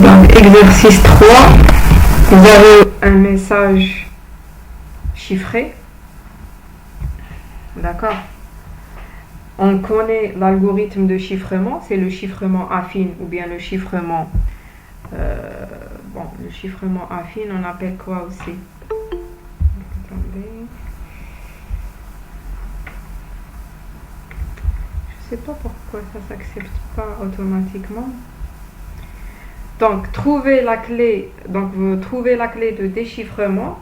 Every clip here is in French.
Donc, exercice 3, vous avez un message chiffré. D'accord. On connaît l'algorithme de chiffrement, c'est le chiffrement affine ou bien le chiffrement. Le chiffrement affine, on appelle quoi aussi? Attendez. Je ne sais pas pourquoi ça ne s'accepte pas automatiquement. Donc, trouvez la clé de déchiffrement.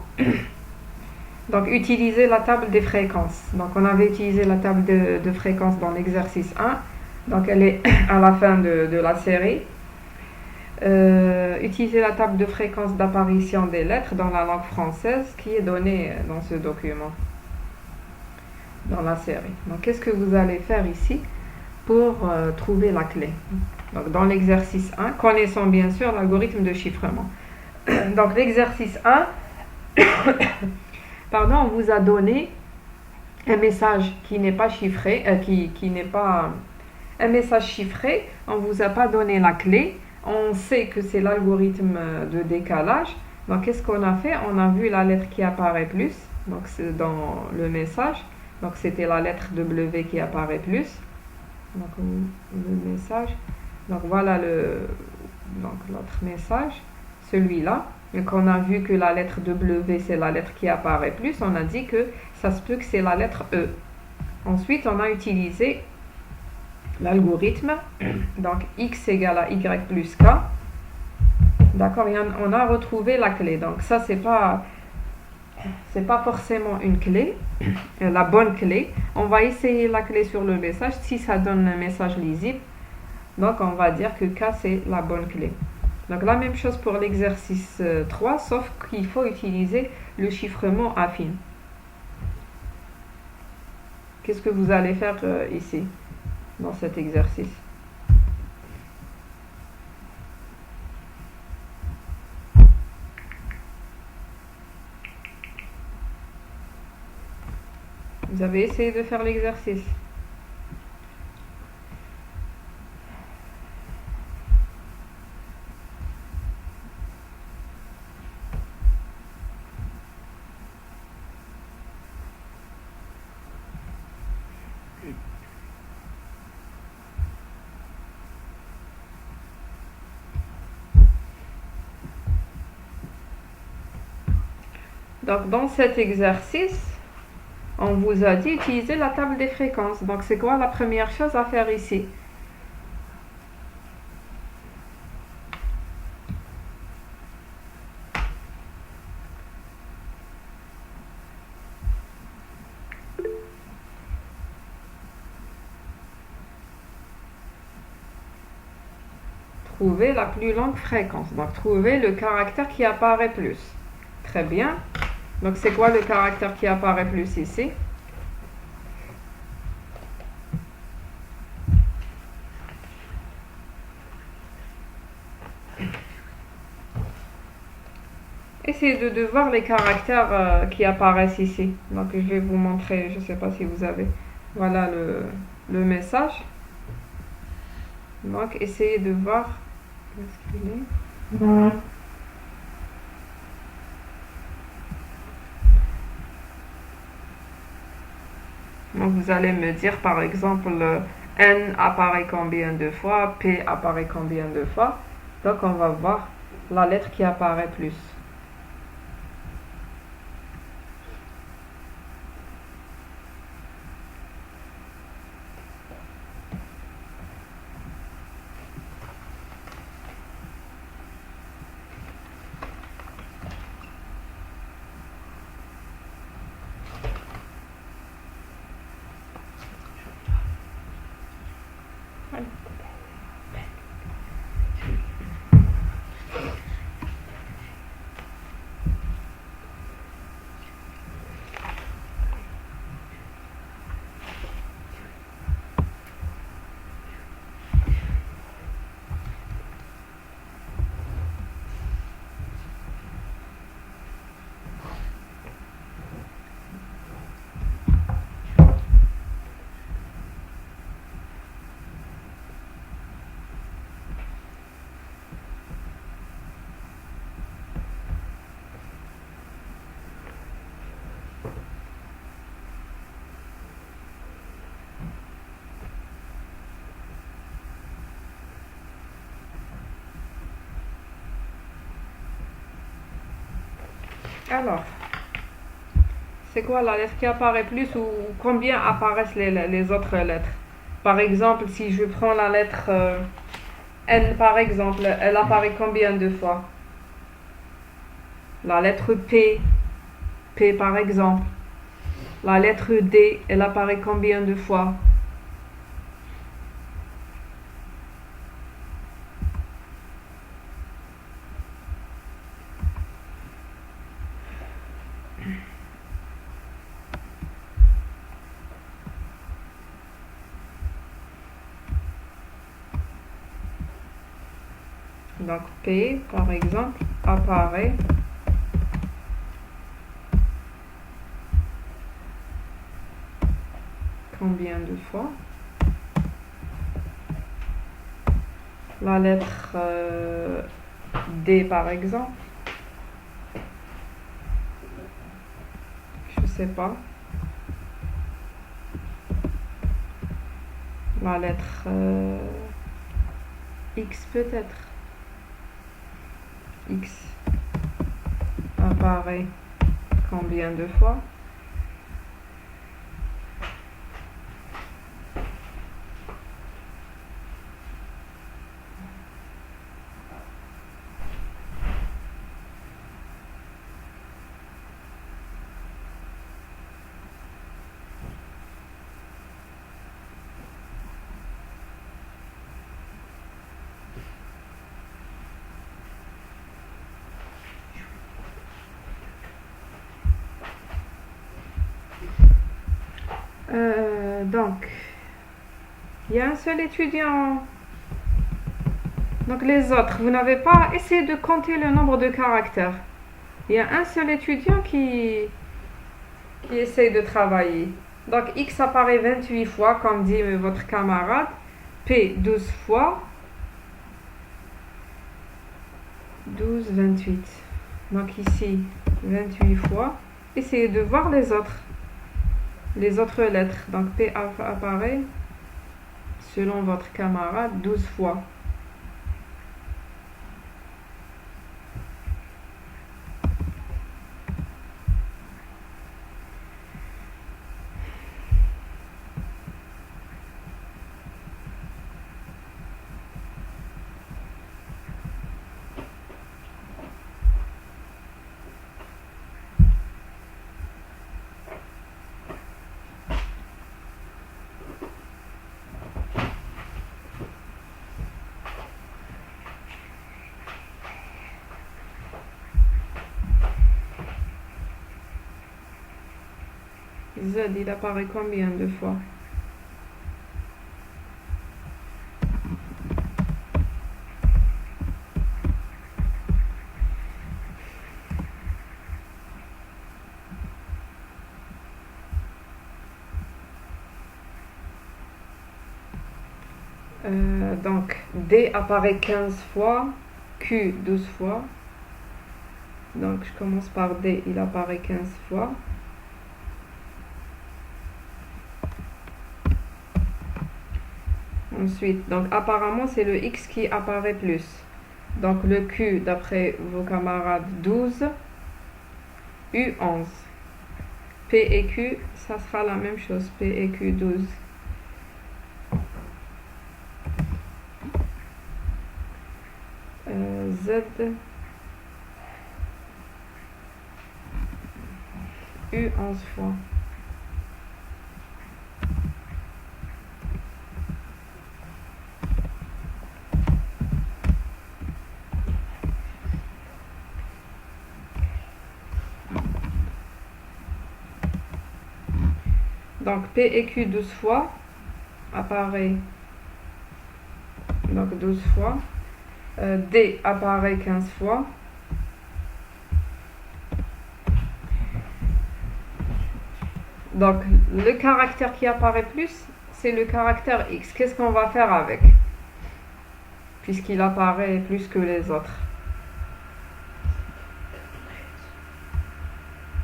Donc, utilisez la table des fréquences. Donc, on avait utilisé la table de fréquences dans l'exercice 1. Donc, elle est à la fin de la série. Utilisez la table de fréquences d'apparition des lettres dans la langue française qui est donnée dans ce document, dans la série. Donc, qu'est-ce que vous allez faire ici pour trouver la clé? Donc, dans l'exercice 1, connaissons bien sûr l'algorithme de chiffrement. Donc, l'exercice 1, on vous a donné un message qui n'est pas chiffré, qui n'est pas un message chiffré. On ne vous a pas donné la clé. On sait que c'est l'algorithme de décalage. Donc, qu'est-ce qu'on a fait? On a vu la lettre qui apparaît plus. Donc, c'est dans le message. Donc, c'était la lettre W qui apparaît plus. Donc, le message. Donc, voilà l'autre message. Celui-là. Donc, on a vu que la lettre W, c'est la lettre qui apparaît plus. On a dit que ça se peut que c'est la lettre E. Ensuite, on a utilisé l'algorithme. Donc, X égale à Y plus K. D'accord, on a retrouvé la clé. Donc, ça, c'est pas forcément une clé, la bonne clé. On va essayer la clé sur le message. Si ça donne un message lisible, donc on va dire que K, c'est la bonne clé. Donc, la même chose pour l'exercice 3, sauf qu'il faut utiliser le chiffrement affine. Qu'est-ce que vous allez faire ici, dans cet exercice? Vous avez essayé de faire l'exercice? Donc, dans cet exercice, on vous a dit utiliser la table des fréquences. Donc, c'est quoi la première chose à faire ici? Trouver la plus longue fréquence. Donc, trouver le caractère qui apparaît plus. Très bien. Donc, c'est quoi le caractère qui apparaît plus ici? Essayez de voir les caractères qui apparaissent ici. Donc, je vais vous montrer, je ne sais pas si vous avez. Voilà le message. Donc, essayez de voir. Où est-ce qu'il est? Donc, vous allez me dire, par exemple, N apparaît combien de fois, P apparaît combien de fois. Donc, on va voir la lettre qui apparaît plus. Alors, c'est quoi la lettre qui apparaît plus ou combien apparaissent les autres lettres? Par exemple, si je prends la lettre N par exemple, elle apparaît combien de fois? La lettre P, P par exemple. La lettre D, elle apparaît combien de fois? Donc P, par exemple, apparaît combien de fois? La lettre D, par exemple, je sais pas. La lettre X peut-être. X apparaît combien de fois? Donc, il y a un seul étudiant. Donc les autres, vous n'avez pas essayé de compter le nombre de caractères. Il y a un seul étudiant qui essaye de travailler. Donc X apparaît 28 fois, comme dit votre camarade. P 12 fois. 12, 28. Donc ici, 28 fois. Essayez de voir les autres lettres. Donc P apparaît, selon votre camarade, 12 fois. Z, il apparaît combien de fois? Donc D apparaît 15 fois, Q 12 fois. Donc je commence par D, il apparaît 15 fois. Ensuite, donc apparemment c'est le X qui apparaît plus. Donc le Q d'après vos camarades 12, U 11. P et Q, ça sera la même chose, P et Q 12. Z, U 11 fois. Donc P et Q 12 fois apparaît donc 12 fois. D apparaît 15 fois. Donc le caractère qui apparaît plus, c'est le caractère X. Qu'est-ce qu'on va faire avec? Puisqu'il apparaît plus que les autres.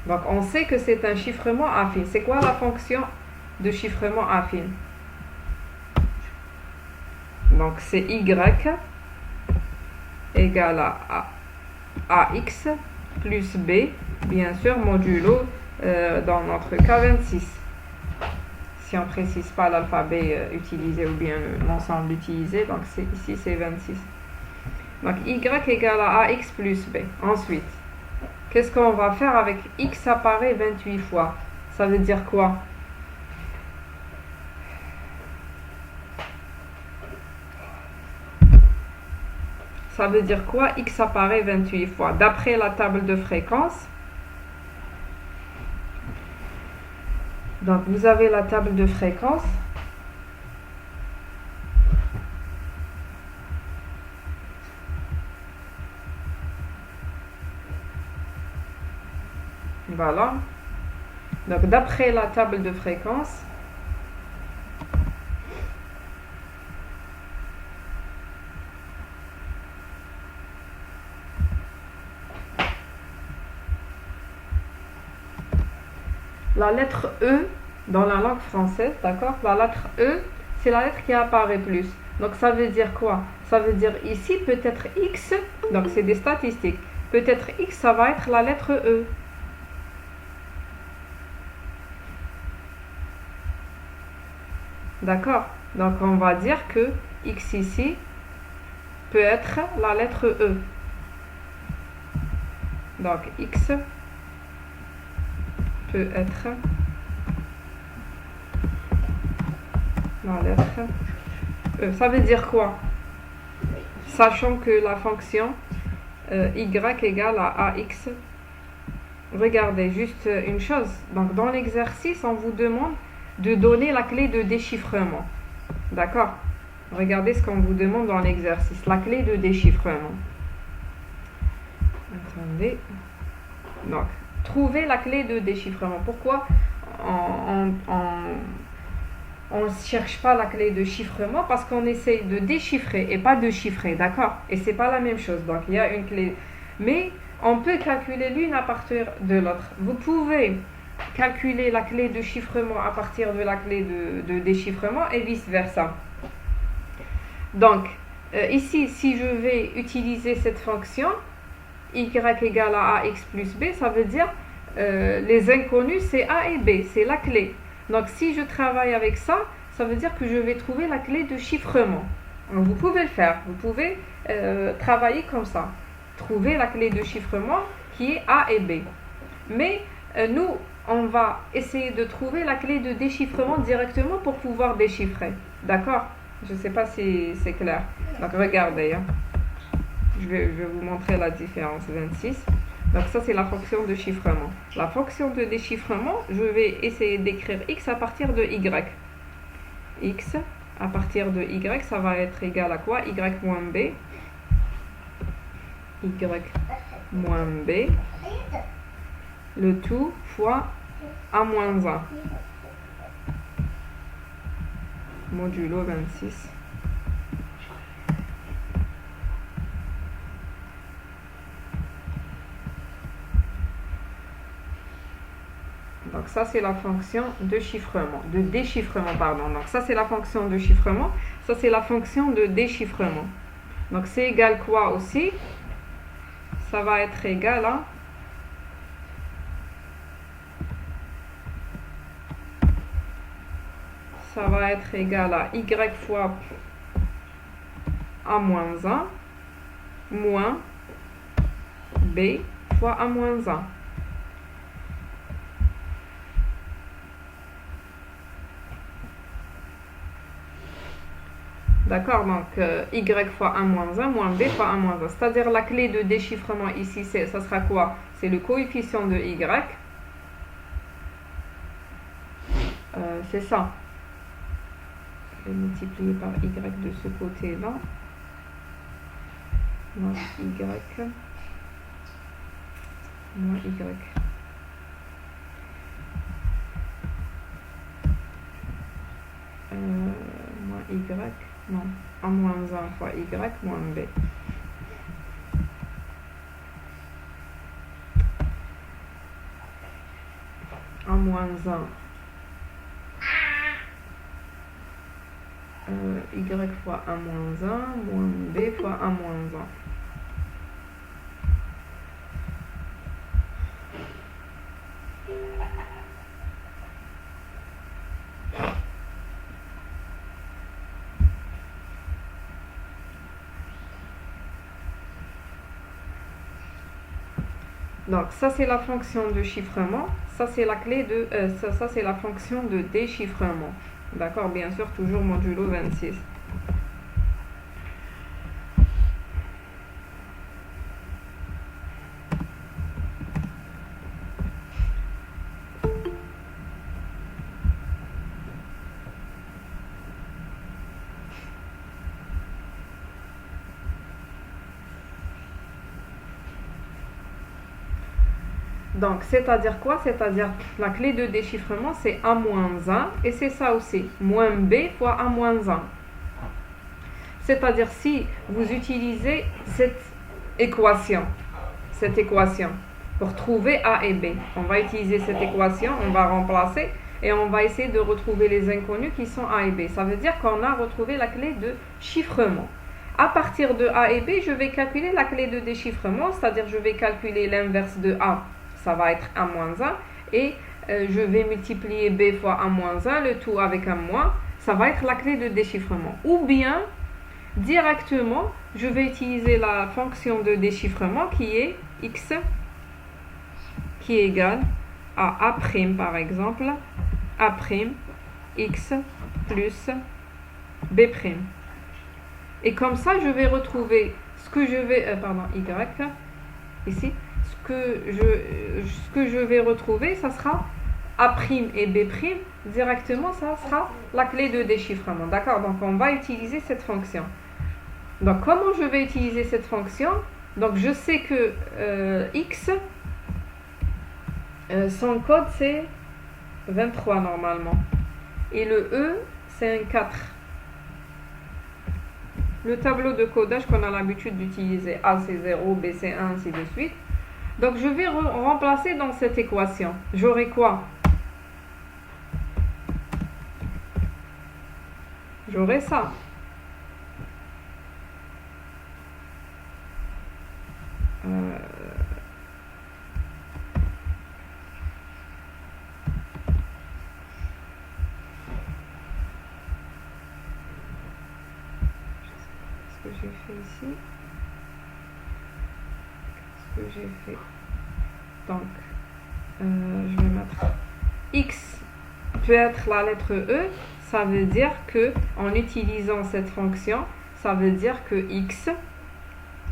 Donc on sait que c'est un chiffrement affine. C'est quoi la fonction de chiffrement affine? Donc c'est Y égale à AX plus B, bien sûr, modulo, dans notre cas 26. Si on ne précise pas l'alphabet utilisé ou bien l'ensemble utilisé, donc ici c'est 26. Donc y égale à ax plus b. Ensuite, qu'est-ce qu'on va faire avec x apparaît 28 fois? Ça veut dire quoi? Ça veut dire quoi? X apparaît 28 fois. D'après la table de fréquence, donc vous avez la table de fréquence. Voilà. Donc d'après la table de fréquence, la lettre E dans la langue française, d'accord? La lettre E, c'est la lettre qui apparaît plus. Donc ça veut dire quoi? Ça veut dire ici peut-être X, donc c'est des statistiques. Peut-être X, ça va être la lettre E. D'accord? Donc on va dire que X ici peut être la lettre E. Donc X peut être la lettre E. Ça veut dire quoi? Sachant que la fonction y égale à ax. Regardez juste une chose. Donc dans l'exercice, on vous demande de donner la clé de déchiffrement. D'accord? Regardez ce qu'on vous demande dans l'exercice. La clé de déchiffrement. Attendez. Donc, trouver la clé de déchiffrement. Pourquoi on ne cherche pas la clé de chiffrement? Parce qu'on essaye de déchiffrer et pas de chiffrer. D'accord? Et c'est pas la même chose. Donc, il y a une clé. Mais on peut calculer l'une à partir de l'autre. Vous pouvez calculer la clé de chiffrement à partir de la clé de déchiffrement et vice-versa. Donc, ici, si je vais utiliser cette fonction, y égale à ax plus b, ça veut dire les inconnus, c'est a et b, c'est la clé. Donc, si je travaille avec ça, ça veut dire que je vais trouver la clé de chiffrement. Donc, vous pouvez le faire, vous pouvez travailler comme ça. Trouver la clé de chiffrement qui est a et b. Mais nous, on va essayer de trouver la clé de déchiffrement directement pour pouvoir déchiffrer. D'accord? Je ne sais pas si c'est clair. Donc, regardez. Hein. Je vais vous montrer la différence. 26. Donc, ça, c'est la fonction de chiffrement. La fonction de déchiffrement, je vais essayer d'écrire x à partir de y. X à partir de y, ça va être égal à quoi? Y moins b. Y moins b. Le tout fois a moins 1. Modulo 26. Donc ça c'est la fonction de chiffrement, de déchiffrement, pardon. Donc ça c'est la fonction de chiffrement, ça c'est la fonction de déchiffrement. Donc c'est égal quoi aussi? Ça va être égal à ça va être égal à y fois a moins 1 moins b fois a moins 1. D'accord, donc y fois a moins 1 moins b fois a moins 1. C'est-à-dire la clé de déchiffrement ici, ça sera quoi? C'est le coefficient de y. C'est ça. Je vais multiplier par y de ce côté-là. Donc y moins y. Moins y, non, a moins 1 fois y moins b. A moins 1 y fois a moins 1 moins b fois a moins 1. Donc ça c'est la fonction de chiffrement, ça c'est la clé de ça c'est la fonction de déchiffrement. D'accord, bien sûr, toujours modulo 26. Donc, c'est-à-dire quoi? C'est-à-dire la clé de déchiffrement, c'est A-1, et c'est ça aussi, moins B fois A-1. C'est-à-dire si vous utilisez cette équation, pour trouver A et B, on va utiliser cette équation, on va remplacer, et on va essayer de retrouver les inconnus qui sont A et B. Ça veut dire qu'on a retrouvé la clé de chiffrement. À partir de A et B, je vais calculer la clé de déchiffrement, c'est-à-dire je vais calculer l'inverse de A, ça va être A-1, et je vais multiplier B fois A-1, le tout avec un moins, ça va être la clé de déchiffrement. Ou bien, directement, je vais utiliser la fonction de déchiffrement qui est x, qui est égal à A' par exemple, A' x plus B'. Et comme ça, je vais retrouver ce que je vais, y, ici, ce que je vais retrouver, ça sera A' et B', directement, ça sera la clé de déchiffrement. D'accord? Donc, on va utiliser cette fonction. Donc, comment je vais utiliser cette fonction? Donc, je sais que x, son code, c'est 23 normalement. Et le E, c'est un 4. Le tableau de codage qu'on a l'habitude d'utiliser, A c'est 0, B c'est 1, ainsi de suite. Donc je vais remplacer dans cette équation. J'aurai quoi? J'aurai ça. Ce que j'ai fait ici. Ce que j'ai fait. Donc, je vais mettre x peut être la lettre E. Ça veut dire que en utilisant cette fonction, ça veut dire que x,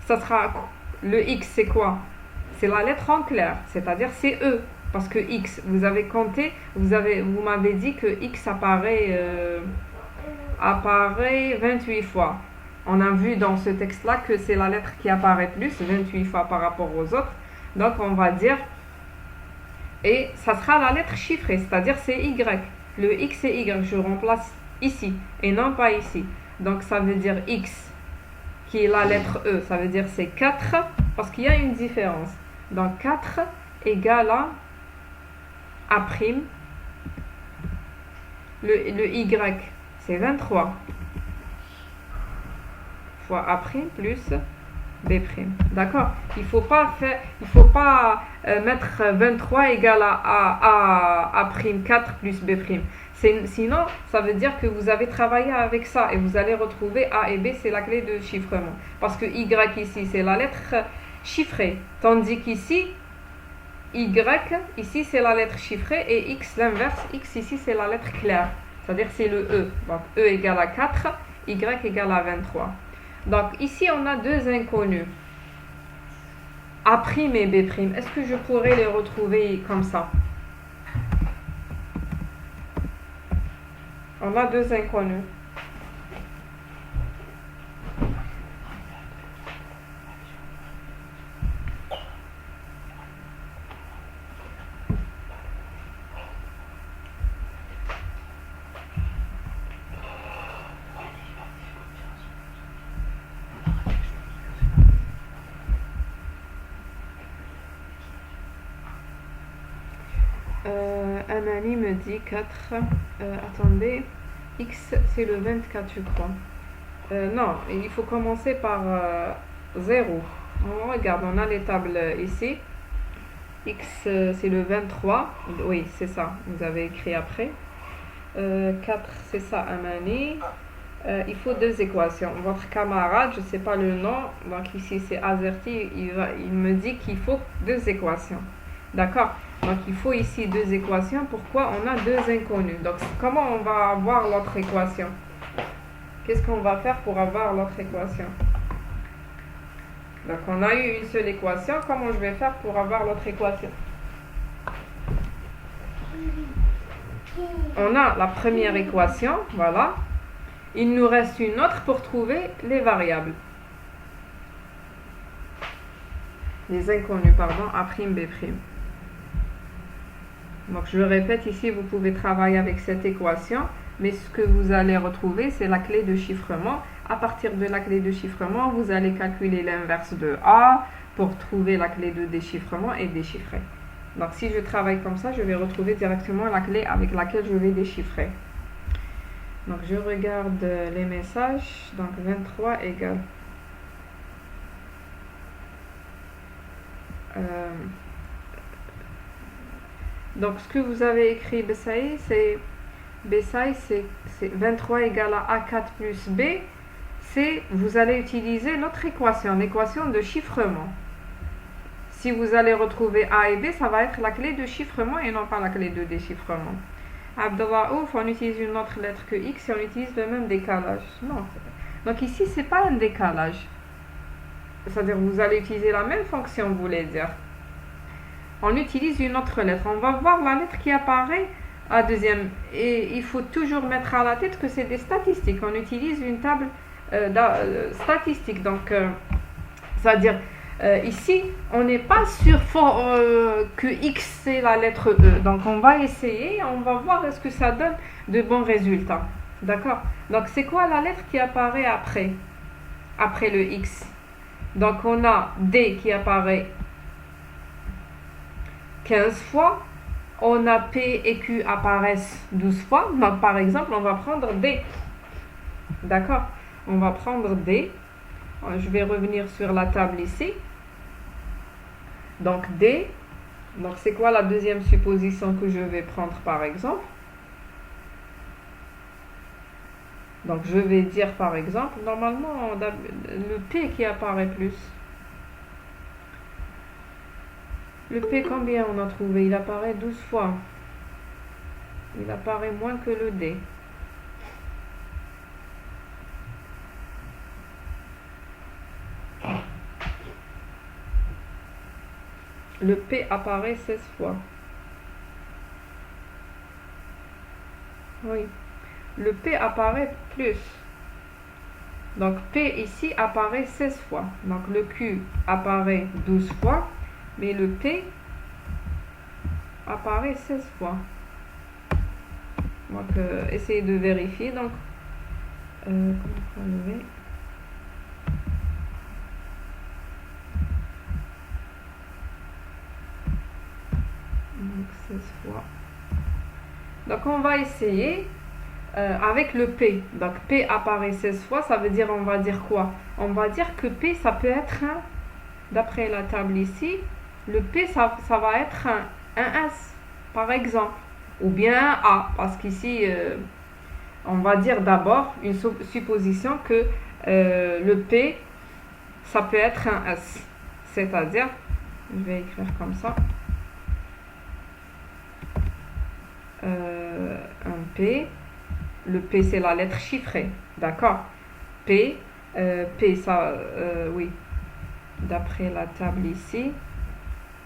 ça sera le x, c'est quoi? C'est la lettre en clair, c'est-à-dire c'est E. Parce que x, vous avez compté, vous m'avez dit que x apparaît 28 fois. On a vu dans ce texte-là que c'est la lettre qui apparaît plus, 28 fois par rapport aux autres. Donc on va dire, et ça sera la lettre chiffrée, c'est-à-dire c'est y. Le x et y, je remplace ici et non pas ici. Donc ça veut dire x, qui est la lettre E, ça veut dire c'est 4, parce qu'il y a une différence. Donc 4 égale à A'. Le y, c'est 23 fois A' plus B'. D'accord? Il ne faut pas mettre 23 égale à A'4 plus B'. Sinon, ça veut dire que vous avez travaillé avec ça et vous allez retrouver A et B, c'est la clé de chiffrement. Parce que Y ici, c'est la lettre chiffrée. Tandis qu'ici, Y, ici, c'est la lettre chiffrée et X, l'inverse, X ici, c'est la lettre claire. C'est-à-dire c'est le E. Donc E égale à 4, Y égale à 23. Donc ici, on a deux inconnus. A' et B'. Est-ce que je pourrais les retrouver comme ça? On a deux inconnus. Anani me dit 4. Attendez. X, c'est le 24, je crois. Non, il faut commencer par 0. On regarde, on a les tables ici. X, c'est le 23. Oui, c'est ça. Vous avez écrit après. 4, c'est ça, Anani. il faut deux équations. Votre camarade, je ne sais pas le nom, donc ici c'est Azerty, il me dit qu'il faut deux équations. D'accord? Donc il faut ici deux équations. Pourquoi? On a deux inconnus. Donc comment on va avoir l'autre équation? Qu'est-ce qu'on va faire pour avoir l'autre équation? Donc on a eu une seule équation. Comment je vais faire pour avoir l'autre équation? On a la première équation, voilà. Il nous reste une autre pour trouver les variables. Les inconnus, pardon, A', B'. Donc je répète, ici vous pouvez travailler avec cette équation, mais ce que vous allez retrouver, c'est la clé de chiffrement. À partir de la clé de chiffrement, vous allez calculer l'inverse de A pour trouver la clé de déchiffrement et déchiffrer. Donc si je travaille comme ça, je vais retrouver directement la clé avec laquelle je vais déchiffrer. Donc je regarde les messages. Donc 23 égale donc ce que vous avez écrit Bessaï, c'est 23 égale à A4 plus B. Vous allez utiliser notre équation, l'équation de chiffrement. Si vous allez retrouver A et B, ça va être la clé de chiffrement et non pas la clé de déchiffrement. Abdallah Ouf, on utilise une autre lettre que X et on utilise le même décalage. Non. Donc ici, c'est pas un décalage. C'est-à-dire vous allez utiliser la même fonction, vous voulez dire. On utilise une autre lettre. On va voir la lettre qui apparaît à deuxième. Et il faut toujours mettre à la tête que c'est des statistiques. On utilise une table statistique. Donc, c'est-à-dire, ici, on n'est pas sûr que X c'est la lettre E. Donc, on va essayer, on va voir est-ce que ça donne de bons résultats. D'accord? Donc, c'est quoi la lettre qui apparaît après le X? Donc, on a D qui apparaît 15 fois. On a P et Q apparaissent 12 fois. Donc, par exemple, on va prendre D. D'accord? On va prendre D. Je vais revenir sur la table ici. Donc, D. Donc, c'est quoi la deuxième supposition que je vais prendre, par exemple? Donc, je vais dire, par exemple, normalement, on a le P qui apparaît plus. Le P, combien on a trouvé? Il apparaît 12 fois. Il apparaît moins que le D. Le P apparaît 16 fois. Oui. Le P apparaît plus. Donc P ici apparaît 16 fois. Donc le Q apparaît 12 fois. Mais le P apparaît 16 fois. Donc essayez de vérifier. Donc comment on va lever? Donc 16 fois. Donc on va essayer avec le P. Donc P apparaît 16 fois, ça veut dire, on va dire quoi? On va dire que P, ça peut être d'après la table ici, le P, ça va être un S, par exemple. Ou bien un A, parce qu'ici, on va dire d'abord une supposition que le P, ça peut être un S. C'est-à-dire, je vais écrire comme ça. Un P. Le P, c'est la lettre chiffrée. D'accord? P, ça, oui. D'après la table ici,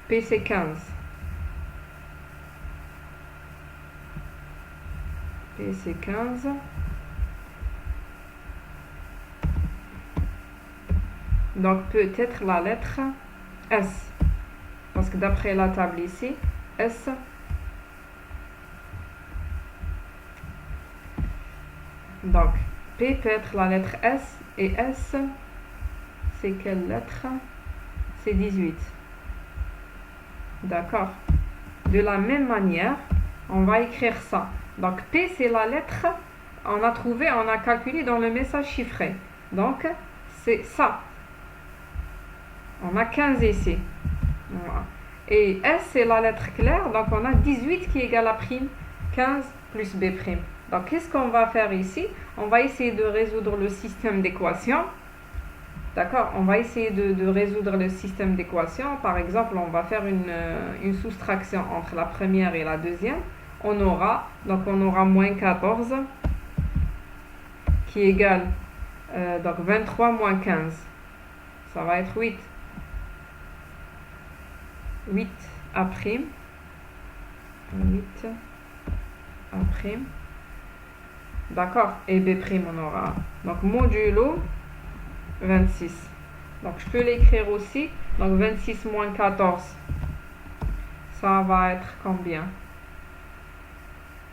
P, c'est 15. P, c'est 15. Donc, peut-être la lettre S. Parce que d'après la table ici, S, donc, P peut être la lettre S et S, c'est quelle lettre? C'est 18. D'accord? De la même manière, on va écrire ça. Donc, P, c'est la lettre, on a trouvé, on a calculé dans le message chiffré. Donc, c'est ça. On a 15 ici. Voilà. Et S, c'est la lettre claire, donc on a 18 qui est égal à prime, 15 plus B'. Donc, qu'est-ce qu'on va faire ici? On va essayer de résoudre le système d'équations. D'accord? On va essayer de résoudre le système d'équations. Par exemple, on va faire une soustraction entre la première et la deuxième. On aura moins 14 qui égale donc 23 moins 15. Ça va être 8. 8 A'. 8 A'. D'accord? Et B' on aura. Donc, modulo 26. Donc, je peux l'écrire aussi. Donc, 26 moins 14. Ça va être combien?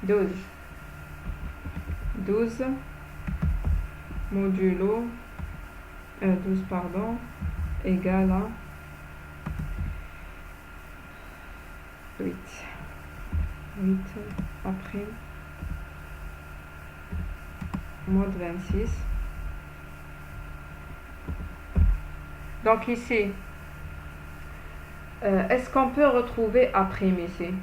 12. 12 modulo 12 pardon égale à 8. 8 après moins de 26. Donc ici, est-ce qu'on peut retrouver A' ici?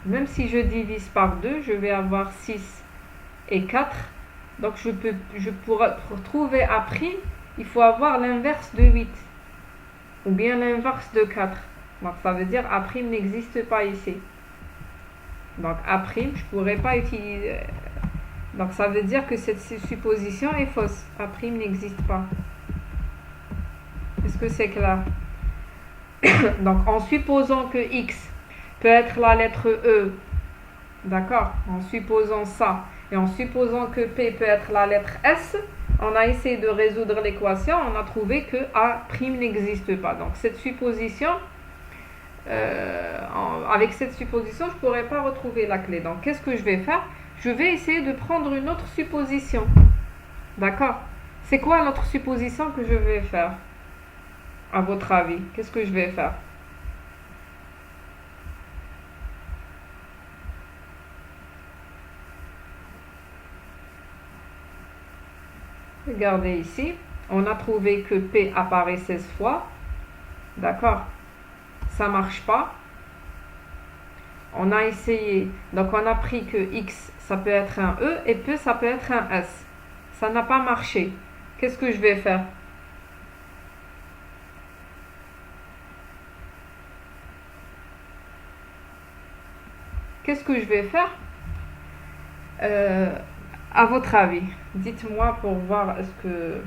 Même si je divise par 2, je vais avoir 6 et 4. Donc je pourrais trouver A', il faut avoir l'inverse de 8. Ou bien l'inverse de 4. Donc ça veut dire A' n'existe pas ici. Donc A', je ne pourrais pas utiliser. Donc ça veut dire que cette supposition est fausse. A' n'existe pas. Est-ce que c'est clair? Donc en supposant que X peut être la lettre E, d'accord? En supposant ça, et en supposant que P peut être la lettre S, on a essayé de résoudre l'équation, on a trouvé que A' n'existe pas. Donc cette supposition, avec cette supposition, je ne pourrais pas retrouver la clé. Donc qu'est-ce que je vais faire? Je vais essayer de prendre une autre supposition. D'accord? C'est quoi l'autre supposition que je vais faire? À votre avis, qu'est-ce que je vais faire? Regardez ici, on a trouvé que P apparaît 16 fois. D'accord? Ça ne marche pas. On a essayé, donc on a pris que X, ça peut être un E et P, ça peut être un S. Ça n'a pas marché. Qu'est-ce que je vais faire? Qu'est-ce que je vais faire? À votre avis, dites-moi pour voir est-ce que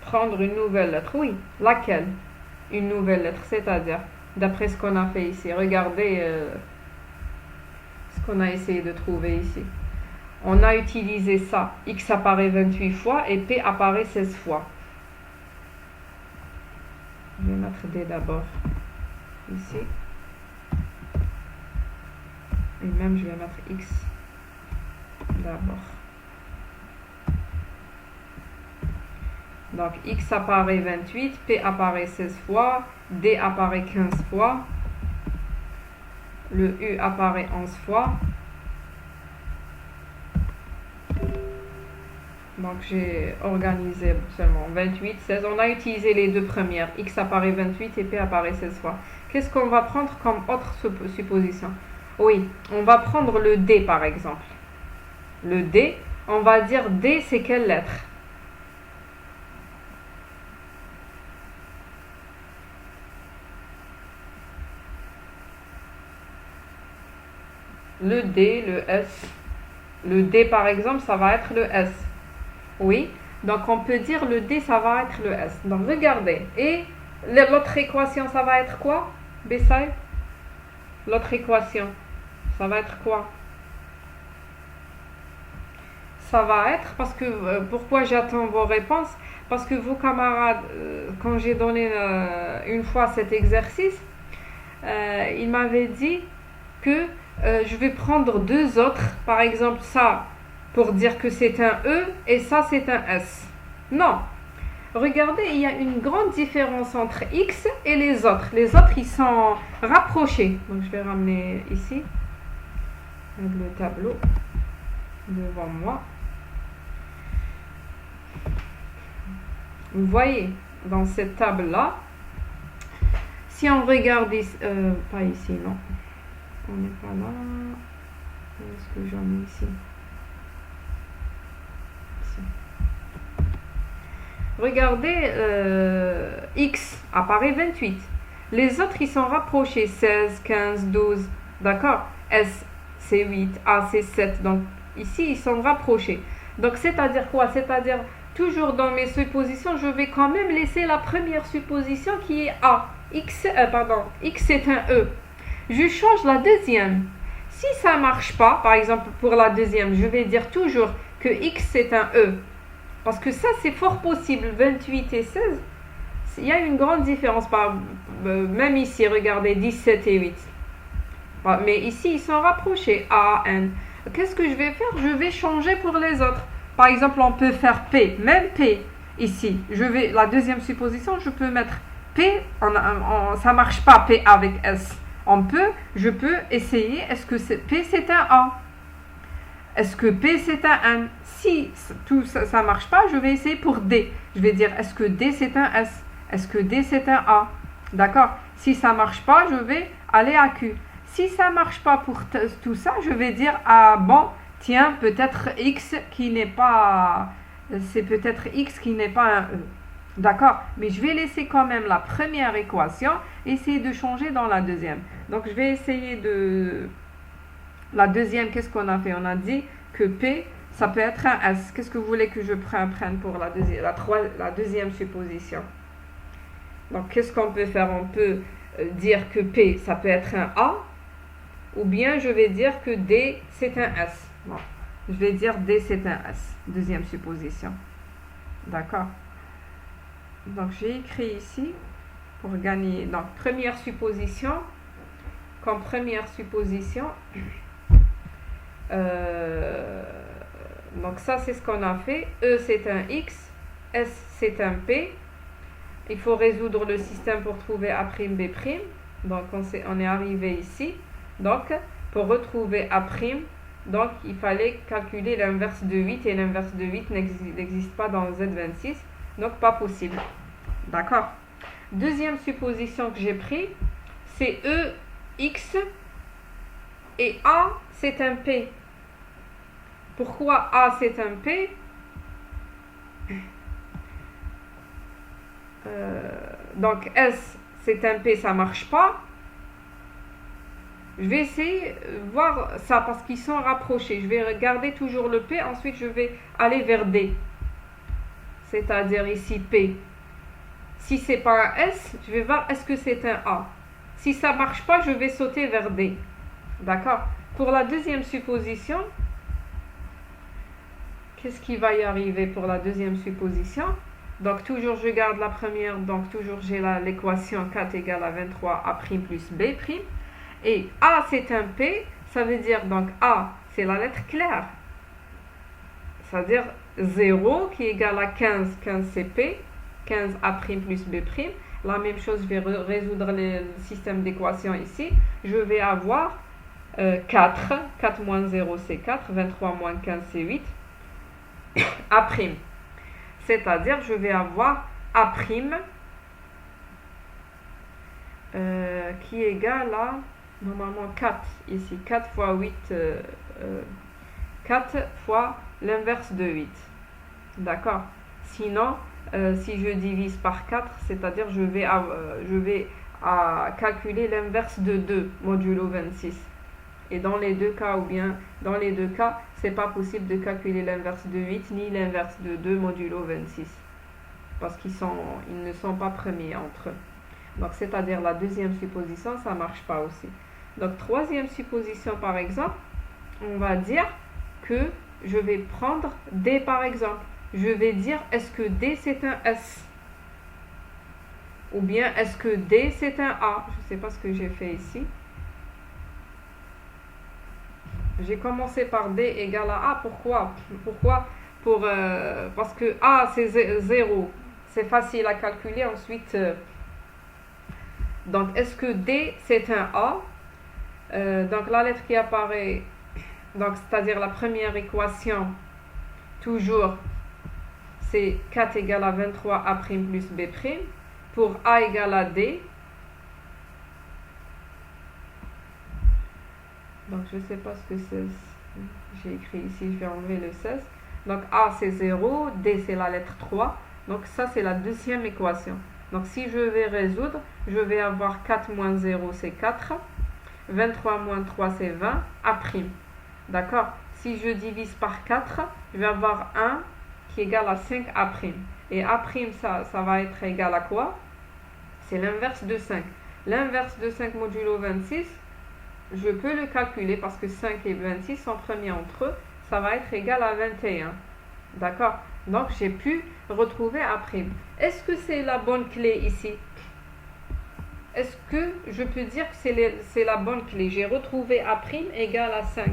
prendre une nouvelle lettre. Oui, laquelle? Une nouvelle lettre, c'est-à-dire d'après ce qu'on a fait ici. Regardez ce qu'on a essayé de trouver ici. On a utilisé ça. X apparaît 28 fois et P apparaît 16 fois. Je vais mettre D d'abord ici. Et même je vais mettre X d'abord. Donc X apparaît 28, P apparaît 16 fois, D apparaît 15 fois, le U apparaît 11 fois. Donc j'ai organisé seulement 28, 16. On a utilisé les deux premières. X apparaît 28 et P apparaît 16 fois. Qu'est-ce qu'on va prendre comme autre supposition? Oui, on va prendre le D par exemple. Le D, on va dire D c'est quelle lettre? Le D, le S. Le D par exemple, ça va être le S. Oui, donc on peut dire le D, ça va être le S. Donc regardez. Et l'autre équation, ça va être quoi, Bessay? L'autre équation, ça va être quoi? Ça va être, parce que, pourquoi j'attends vos réponses? Parce que vos camarades, quand j'ai donné une fois cet exercice, ils m'avaient dit que je vais prendre deux autres, par exemple ça, pour dire que c'est un E et ça c'est un S. Non. Regardez, il y a une grande différence entre X et les autres. Les autres, ils sont rapprochés. Donc je vais ramener ici le tableau devant moi. Vous voyez, dans cette table-là, Si on regarde ici, pas ici, non. On n'est pas là. Où est-ce que j'en ai ici? Ici. Regardez, X apparaît 28. Les autres, ils sont rapprochés. 16, 15, 12. D'accord? S, c'est 8. A, c'est 7. Donc, ici, ils sont rapprochés. Donc, c'est-à-dire quoi? C'est-à-dire, toujours dans mes suppositions, je vais quand même laisser la première supposition qui est A. X, X c'est un E. Je change la deuxième. Si ça ne marche pas, par exemple pour la deuxième, je vais dire toujours que X c'est un E. Parce que ça c'est fort possible, 28 et 16, il y a une grande différence. Même ici, regardez, 17 et 8. Mais ici, ils sont rapprochés, A, N. Qu'est-ce que je vais faire? Je vais changer pour les autres. Par exemple, on peut faire P, même P ici. La deuxième supposition, je peux mettre P, ça ne marche pas P avec S. Je peux essayer, est-ce que P c'est un A? Est-ce que P c'est un N? Si tout ça ne marche pas, je vais essayer pour D. Je vais dire, est-ce que D c'est un S? Est-ce que D c'est un A? D'accord? Si ça ne marche pas, je vais aller à Q. Si ça ne marche pas pour tout ça, je vais dire, ah bon, tiens, peut-être X qui n'est pas... C'est peut-être X qui n'est pas un E. D'accord? Mais je vais laisser quand même la première équation, essayer de changer dans la deuxième. Donc, je vais essayer de... La deuxième, qu'est-ce qu'on a fait? On a dit que P, ça peut être un S. Qu'est-ce que vous voulez que je prenne pour la deuxième supposition? Donc, qu'est-ce qu'on peut faire? On peut dire que P, ça peut être un A, ou bien je vais dire que D, c'est un S. Bon. Je vais dire D, c'est un S. Deuxième supposition. D'accord? Donc, j'ai écrit ici pour gagner. Donc, première supposition. Comme première supposition, donc ça, c'est ce qu'on a fait. E, c'est un X. S, c'est un P. Il faut résoudre le système pour trouver A', B'. Donc, on est arrivé ici. Donc, pour retrouver A', donc, il fallait calculer l'inverse de 8. Et l'inverse de 8 n'existe pas dans Z26. Donc, pas possible. D'accord? Deuxième supposition que j'ai pris, c'est E, X et A, c'est un P. Pourquoi A, c'est un P? Donc, S, c'est un P, ça ne marche pas. Je vais essayer de voir ça parce qu'ils sont rapprochés. Je vais regarder toujours le P, ensuite je vais aller vers D. C'est-à-dire ici P. Si ce n'est pas un S, je vais voir est-ce que c'est un A. Si ça ne marche pas, je vais sauter vers D. D'accord? Pour la deuxième supposition, qu'est-ce qui va y arriver pour la deuxième supposition? Donc, toujours, je garde la première. Donc, toujours, j'ai l'équation 4 égale à 23 A' plus B'. Et A, c'est un P. Ça veut dire, donc, A, c'est la lettre claire. C'est-à-dire 0 qui est égal à 15. 15, c'est P. 15 A' plus B'. La même chose, je vais résoudre le système d'équations ici. Je vais avoir 4. 4 moins 0, c'est 4. 23 moins 15, c'est 8. A'. C'est-à-dire, je vais avoir A' qui est égal à, normalement, 4. Ici, 4 fois 8, 4 fois l'inverse de 8. D'accord? Sinon, si je divise par 4, c'est-à-dire je vais calculer l'inverse de 2 modulo 26. Et dans les deux cas, c'est pas possible de calculer l'inverse de 8 ni l'inverse de 2 modulo 26. Parce qu'ils ne sont pas premiers entre eux. Donc, c'est-à-dire la deuxième supposition, ça ne marche pas aussi. Donc, troisième supposition, par exemple, on va dire que je vais prendre D par exemple. Je vais dire, est-ce que D c'est un S? Ou bien, est-ce que D c'est un A? Je ne sais pas ce que j'ai fait ici. J'ai commencé par D égale à A. Pourquoi? Parce que A c'est 0. C'est facile à calculer. Ensuite, donc est-ce que D c'est un A? Donc la lettre qui apparaît, donc c'est-à-dire la première équation, toujours, c'est 4 égale à 23 A' plus B'. Pour A égale à D, Donc, je ne sais pas ce que c'est. J'ai écrit ici, je vais enlever le 16. Donc, A, c'est 0. D, c'est la lettre 3. Donc, ça, c'est la deuxième équation. Donc, si je vais résoudre, je vais avoir 4 moins 0, c'est 4. 23 moins 3, c'est 20. A'. D'accord? Si je divise par 4, je vais avoir 1 qui est égal à 5A'. Et A', ça va être égal à quoi? C'est l'inverse de 5. L'inverse de 5 modulo 26, je peux le calculer parce que 5 et 26 sont premiers entre eux. Ça va être égal à 21. D'accord? Donc, j'ai pu retrouver A'. Est-ce que c'est la bonne clé ici? Est-ce que je peux dire que c'est la bonne clé? J'ai retrouvé A' égale à 5.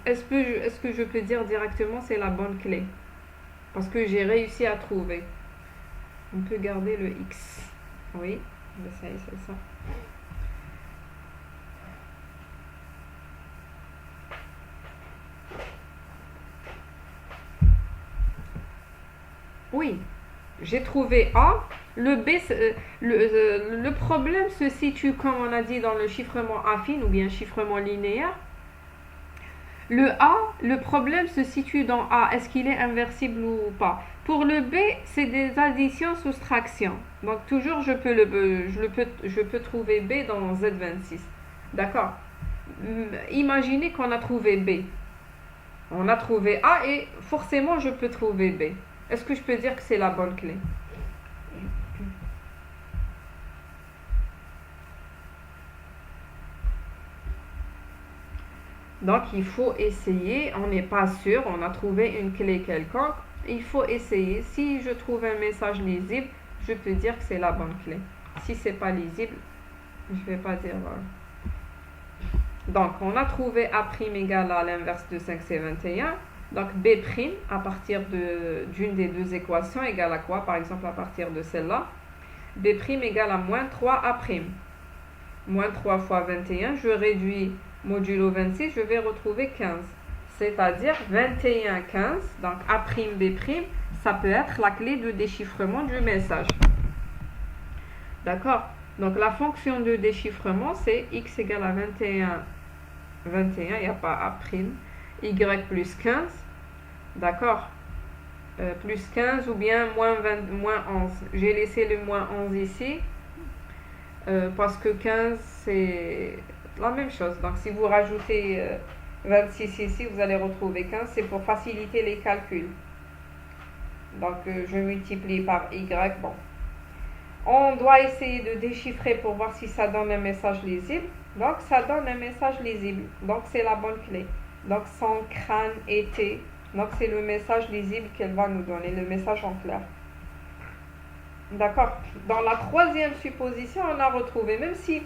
Est-ce que je peux dire directement c'est la bonne clé? Parce que j'ai réussi à trouver. On peut garder le X. Oui, ça y est, c'est ça. Oui, j'ai trouvé A. Le B, le problème se situe, comme on a dit, dans le chiffrement affine ou bien chiffrement linéaire. Le A, le problème se situe dans A. Est-ce qu'il est inversible ou pas? Pour le B, c'est des additions-soustractions. Donc toujours, je peux trouver B dans Z26. D'accord? Imaginez qu'on a trouvé B. On a trouvé A et forcément, je peux trouver B. Est-ce que je peux dire que c'est la bonne clé? Donc, il faut essayer. On n'est pas sûr. On a trouvé une clé quelconque. Il faut essayer. Si je trouve un message lisible, je peux dire que c'est la bonne clé. Si c'est pas lisible, je ne vais pas dire. Donc, on a trouvé A' égale à l'inverse de 5, c'est 21. Donc, B' à partir d'une des deux équations égale à quoi? Par exemple, à partir de celle-là. B' égale à moins 3A'. Moins 3 fois 21, je réduis modulo 26, je vais retrouver 15. C'est-à-dire 21, 15. Donc A', B', ça peut être la clé de déchiffrement du message. D'accord? Donc la fonction de déchiffrement, c'est x égale à 21, 21, il n'y a pas A', y plus 15. D'accord? Plus 15 ou bien moins 11. J'ai laissé le moins 11 ici. Parce que 15, c'est la même chose. Donc, si vous rajoutez 26 ici, vous allez retrouver 15. C'est pour faciliter les calculs. Donc, je multiplie par y. Bon. On doit essayer de déchiffrer pour voir si ça donne un message lisible. Donc, ça donne un message lisible. Donc, c'est la bonne clé. Donc, son crâne était. Donc, c'est le message lisible qu'elle va nous donner, le message en clair. D'accord. Dans la troisième supposition, on a retrouvé, même si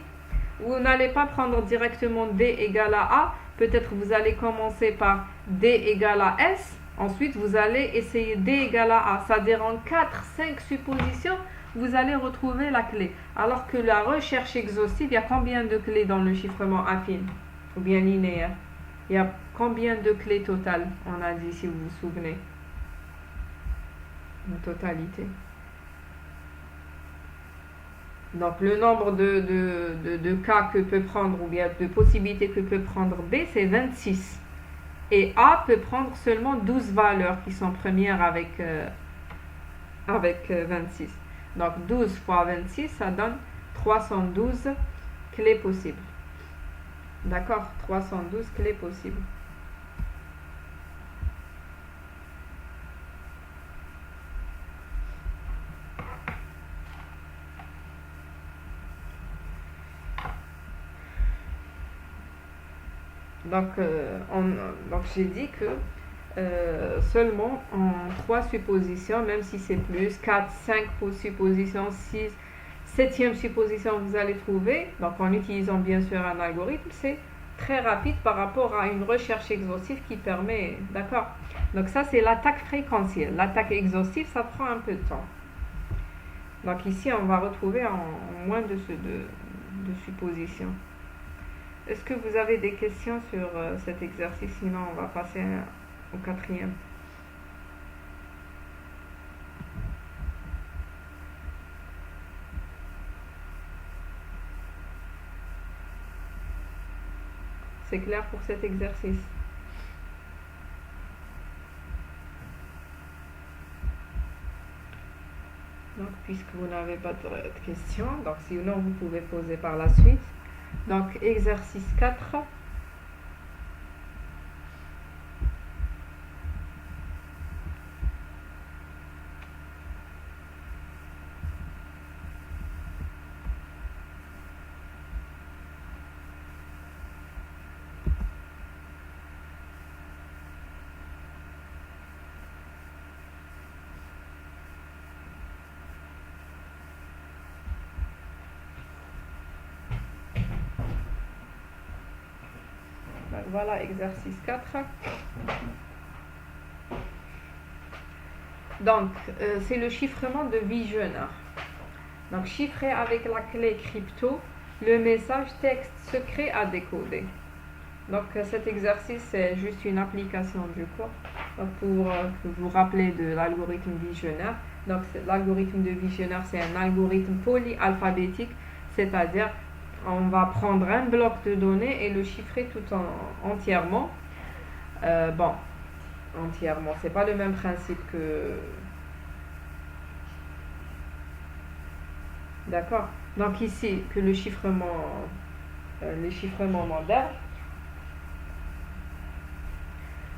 vous n'allez pas prendre directement D égale à A, peut-être vous allez commencer par D égale à S, ensuite vous allez essayer D égale à A. C'est-à-dire en 4, 5 suppositions, vous allez retrouver la clé. Alors que la recherche exhaustive, il y a combien de clés dans le chiffrement affine ou bien linéaire? Il y a combien de clés totales? On a dit, si vous vous souvenez. Une totalité. Donc, le nombre de cas que peut prendre, ou bien de possibilités que peut prendre B, c'est 26. Et A peut prendre seulement 12 valeurs qui sont premières avec 26. Donc, 12 fois 26, ça donne 312 clés possibles. D'accord? 312 clés possibles. Donc, j'ai dit que seulement en 3 suppositions, même si c'est plus, 4, 5 suppositions, 6, 7e supposition, vous allez trouver, donc en utilisant bien sûr un algorithme, c'est très rapide par rapport à une recherche exhaustive qui permet, d'accord? Donc ça, c'est l'attaque fréquentielle. L'attaque exhaustive, ça prend un peu de temps. Donc ici, on va retrouver en moins de suppositions. Est-ce que vous avez des questions sur cet exercice? Sinon, on va passer au 4e. C'est clair pour cet exercice? Donc, puisque vous n'avez pas de questions, donc sinon vous pouvez poser par la suite. Donc, exercice 4. Voilà, exercice 4. Donc, c'est le chiffrement de Vigenère. Donc, chiffrer avec la clé crypto le message texte secret à décoder. Donc, cet exercice, c'est juste une application du cours. Donc, pour vous rappeler de l'algorithme Vigenère. Donc, l'algorithme de Vigenère, c'est un algorithme polyalphabétique, c'est-à-dire on va prendre un bloc de données et le chiffrer tout entièrement. Entièrement, c'est pas le même principe que... D'accord. Donc ici, que le chiffrement moderne.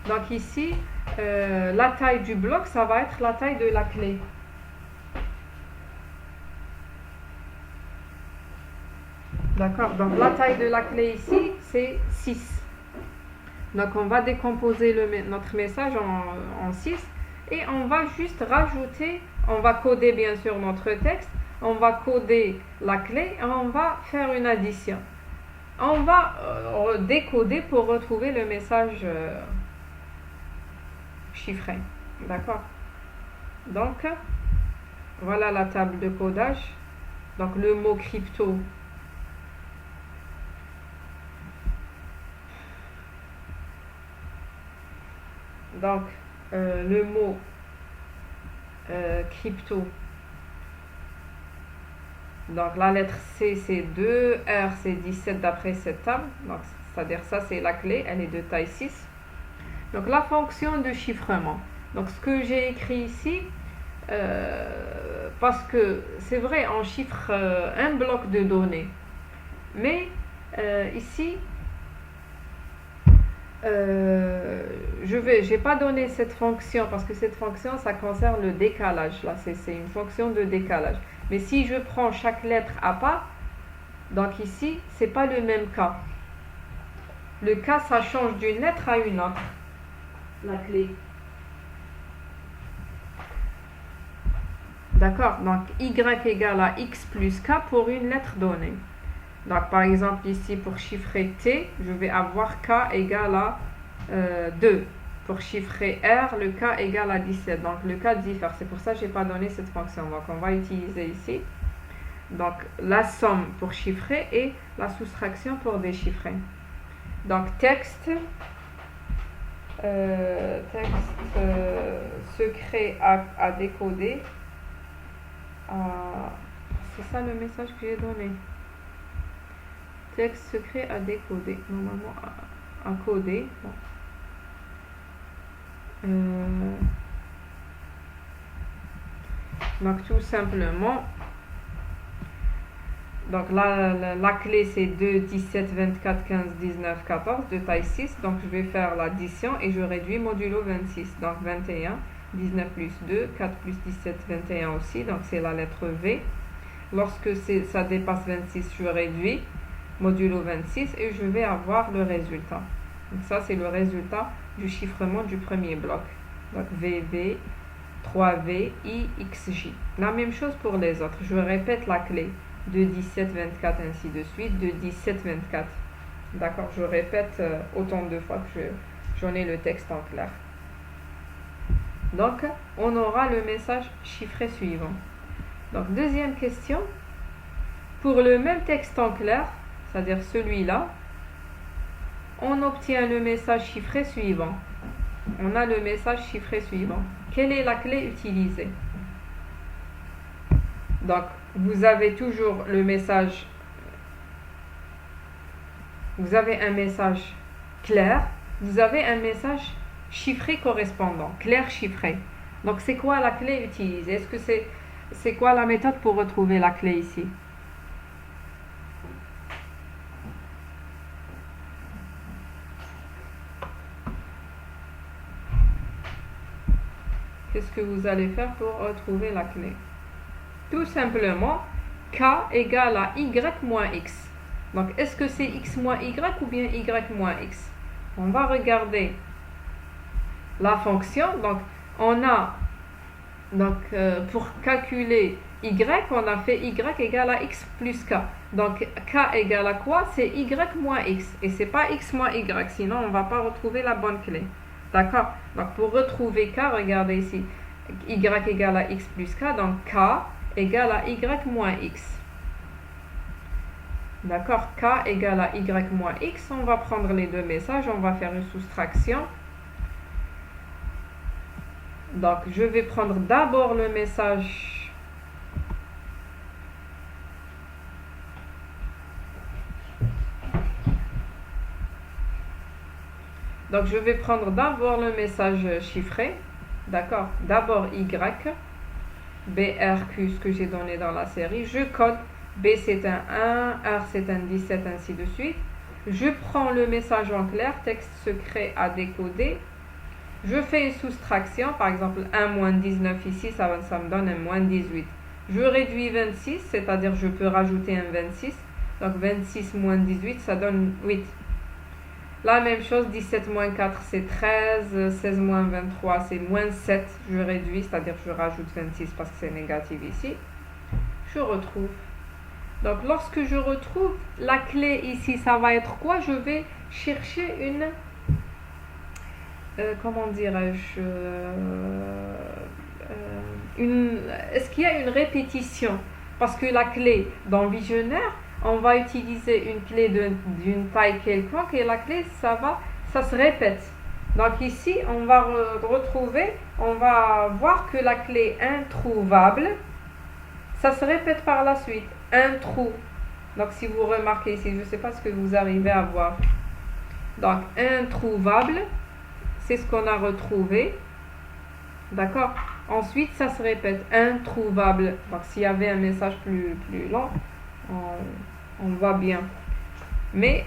Donc ici, la taille du bloc, ça va être la taille de la clé. D'accord, donc la taille de la clé ici, c'est 6. Donc on va décomposer notre message en 6 et on va juste rajouter, on va coder bien sûr notre texte, on va coder la clé et on va faire une addition. On va décoder pour retrouver le message chiffré. D'accord. Donc, voilà la table de codage. Donc le mot crypto. Donc, le mot crypto. Donc, la lettre C, c'est 2, R, c'est 17 d'après cette table. Donc, c'est-à-dire ça, c'est la clé, elle est de taille 6. Donc, la fonction de chiffrement. Donc, ce que j'ai écrit ici, parce que c'est vrai, on chiffre un bloc de données. Mais ici, j'ai pas donné cette fonction parce que cette fonction ça concerne le décalage. Là, c'est une fonction de décalage. Mais si je prends chaque lettre à part, donc ici, c'est pas le même cas. Le cas, ça change d'une lettre à une autre. La clé. D'accord? Donc, Y égale à X plus K pour une lettre donnée. Donc, par exemple, ici, pour chiffrer T, je vais avoir K égale à 2. Pour chiffrer R, le K égale à 17. Donc, le K diffère. C'est pour ça que je n'ai pas donné cette fonction. Donc, on va utiliser ici. Donc, la somme pour chiffrer et la soustraction pour déchiffrer. Donc, texte secret à décoder. C'est ça le message que j'ai donné. Texte secret à décoder. Normalement, à coder. Bon. Donc, tout simplement, donc la clé c'est 2, 17, 24, 15, 19, 14 de taille 6. Donc, je vais faire l'addition et je réduis modulo 26. Donc, 21, 19 plus 2, 4 plus 17, 21 aussi. Donc, c'est la lettre V. Lorsque ça dépasse 26, je réduis modulo 26 et je vais avoir le résultat. Donc ça, c'est le résultat du chiffrement du premier bloc. Donc VV, 3V, I, XJ. La même chose pour les autres. Je répète la clé de 17, 24, ainsi de suite, de 17, 24. D'accord, je répète autant de fois que j'en ai le texte en clair. Donc, on aura le message chiffré suivant. Donc, deuxième question. Pour le même texte en clair, c'est-à-dire celui-là, on obtient le message chiffré suivant. On a le message chiffré suivant. Quelle est la clé utilisée? Donc, vous avez toujours le message vous avez un message clair, vous avez un message chiffré correspondant, clair chiffré. Donc c'est quoi la clé utilisée? Est-ce que c'est quoi la méthode pour retrouver la clé ici? Qu'est-ce que vous allez faire pour retrouver la clé? Tout simplement, k égale à y moins x. Donc, est-ce que c'est x moins y ou bien y moins x? On va regarder la fonction. Donc, on a, pour calculer y, on a fait y égale à x plus k. Donc, k égale à quoi? C'est y moins x. Et c'est pas x moins y, sinon on ne va pas retrouver la bonne clé. D'accord? Donc, pour retrouver k, regardez ici. Y égale à x plus k, donc k égale à y moins x. D'accord? K égale à y moins x. On va prendre les deux messages, on va faire une soustraction. Donc, je vais prendre d'abord le message. Donc, je vais prendre d'abord le message chiffré. D'accord? D'abord y, BRQ, ce que j'ai donné dans la série. Je code. B c'est un 1, R c'est un 17, ainsi de suite. Je prends le message en clair, texte secret à décoder. Je fais une soustraction, par exemple 1 moins 19 ici, ça me donne un moins 18. Je réduis 26, c'est-à-dire je peux rajouter un 26. Donc 26 moins 18, ça donne 8. La même chose, 17 moins 4 c'est 13, 16 moins 23 c'est moins 7. Je réduis, c'est-à-dire je rajoute 26 parce que c'est négatif ici. Je retrouve. Donc, lorsque je retrouve la clé ici, ça va être quoi? Je vais chercher une... comment dirais-je? Est-ce qu'il y a une répétition? Parce que la clé dans Visionnaire, on va utiliser une clé d'une taille quelconque et la clé, ça se répète. Donc ici, on va retrouver, on va voir que la clé introuvable, ça se répète par la suite. Un trou. Donc si vous remarquez ici, je ne sais pas ce que vous arrivez à voir. Donc introuvable, c'est ce qu'on a retrouvé. D'accord? Ensuite, ça se répète. Introuvable. Donc s'il y avait un message plus long, on voit bien. Mais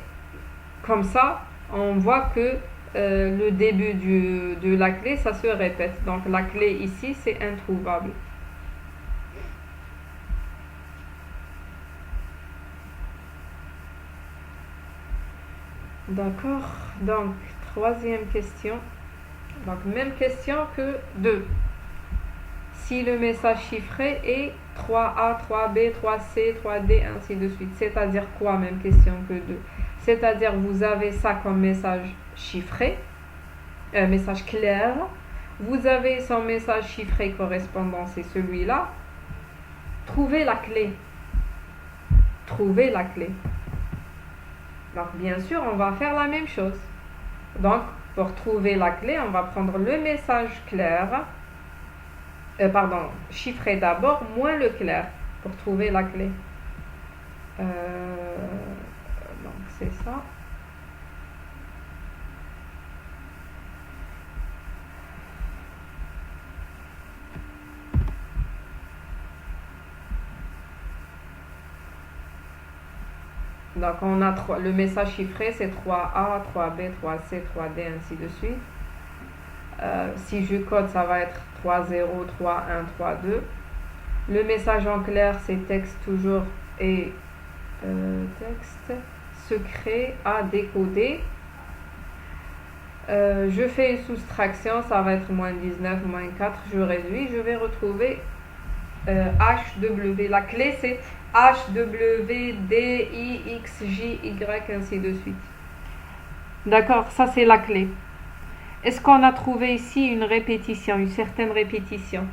comme ça, on voit que le début de la clé, ça se répète. Donc la clé ici, c'est introuvable. D'accord, donc troisième question. Donc même question que 2. Si le message chiffré est 3A, 3B, 3C, 3D, ainsi de suite. C'est-à-dire quoi, même question que 2? C'est-à-dire vous avez ça comme message chiffré, message clair. Vous avez son message chiffré correspondant, c'est celui-là. Trouvez la clé. Trouvez la clé. Donc, bien sûr, on va faire la même chose. Donc, pour trouver la clé, on va prendre le message clair, chiffré d'abord, moins le clair, pour trouver la clé. Donc, c'est ça. Donc, on a le message chiffré, c'est 3A, 3B, 3C, 3D, ainsi de suite. Si je code, ça va être 3.0, 3.1, 3.2. Le message en clair, c'est texte toujours et texte secret à décoder. Je fais une soustraction, ça va être moins 19, moins 4. Je réduis, je vais retrouver HW. La clé, c'est H, W, D, I, X, J, Y, ainsi de suite. D'accord, ça c'est la clé. Est-ce qu'on a trouvé ici une répétition, une certaine répétition?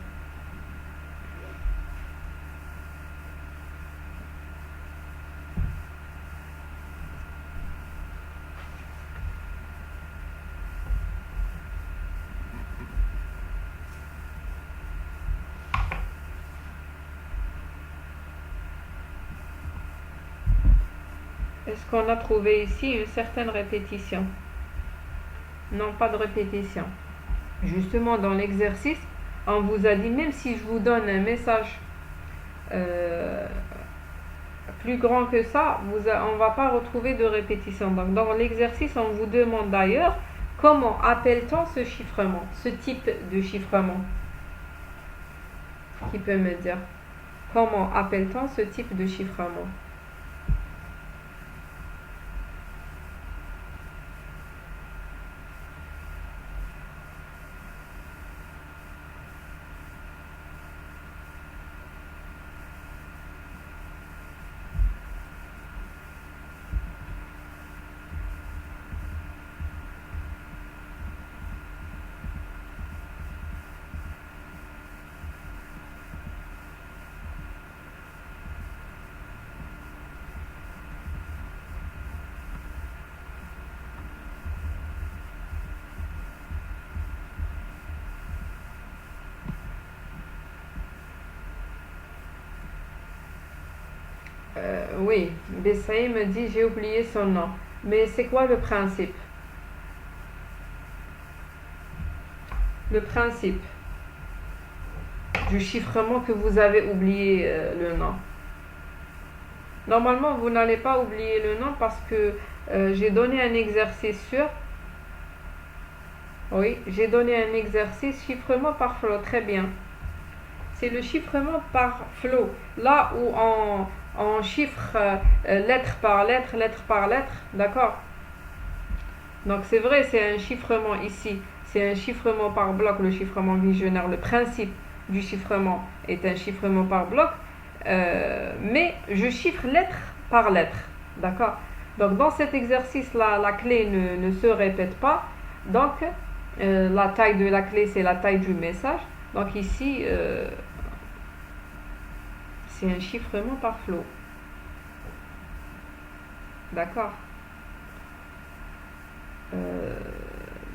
Est-ce qu'on a trouvé ici une certaine répétition? Non, pas de répétition. Justement, dans l'exercice, on vous a dit, même si je vous donne un message plus grand que ça, on ne va pas retrouver de répétition. Donc, dans l'exercice, on vous demande d'ailleurs, comment appelle-t-on ce chiffrement, ce type de chiffrement? Qui peut me dire? Comment appelle-t-on ce type de chiffrement? Oui, Bessaï me dit j'ai oublié son nom. Mais c'est quoi le principe? Le principe du chiffrement que vous avez oublié le nom. Normalement, vous n'allez pas oublier le nom parce que j'ai donné un exercice sur... Oui, j'ai donné un exercice chiffrement par flow. Très bien. C'est le chiffrement par flow. Là où on chiffre lettre par lettre, lettre par lettre. D'accord? Donc c'est vrai, c'est un chiffrement ici. C'est un chiffrement par bloc, le chiffrement visionnaire. Le principe du chiffrement est un chiffrement par bloc. Mais je chiffre lettre par lettre. D'accord? Donc dans cet exercice-là, la clé ne se répète pas. Donc la taille de la clé, c'est la taille du message. Donc ici, c'est un chiffrement par flow. D'accord?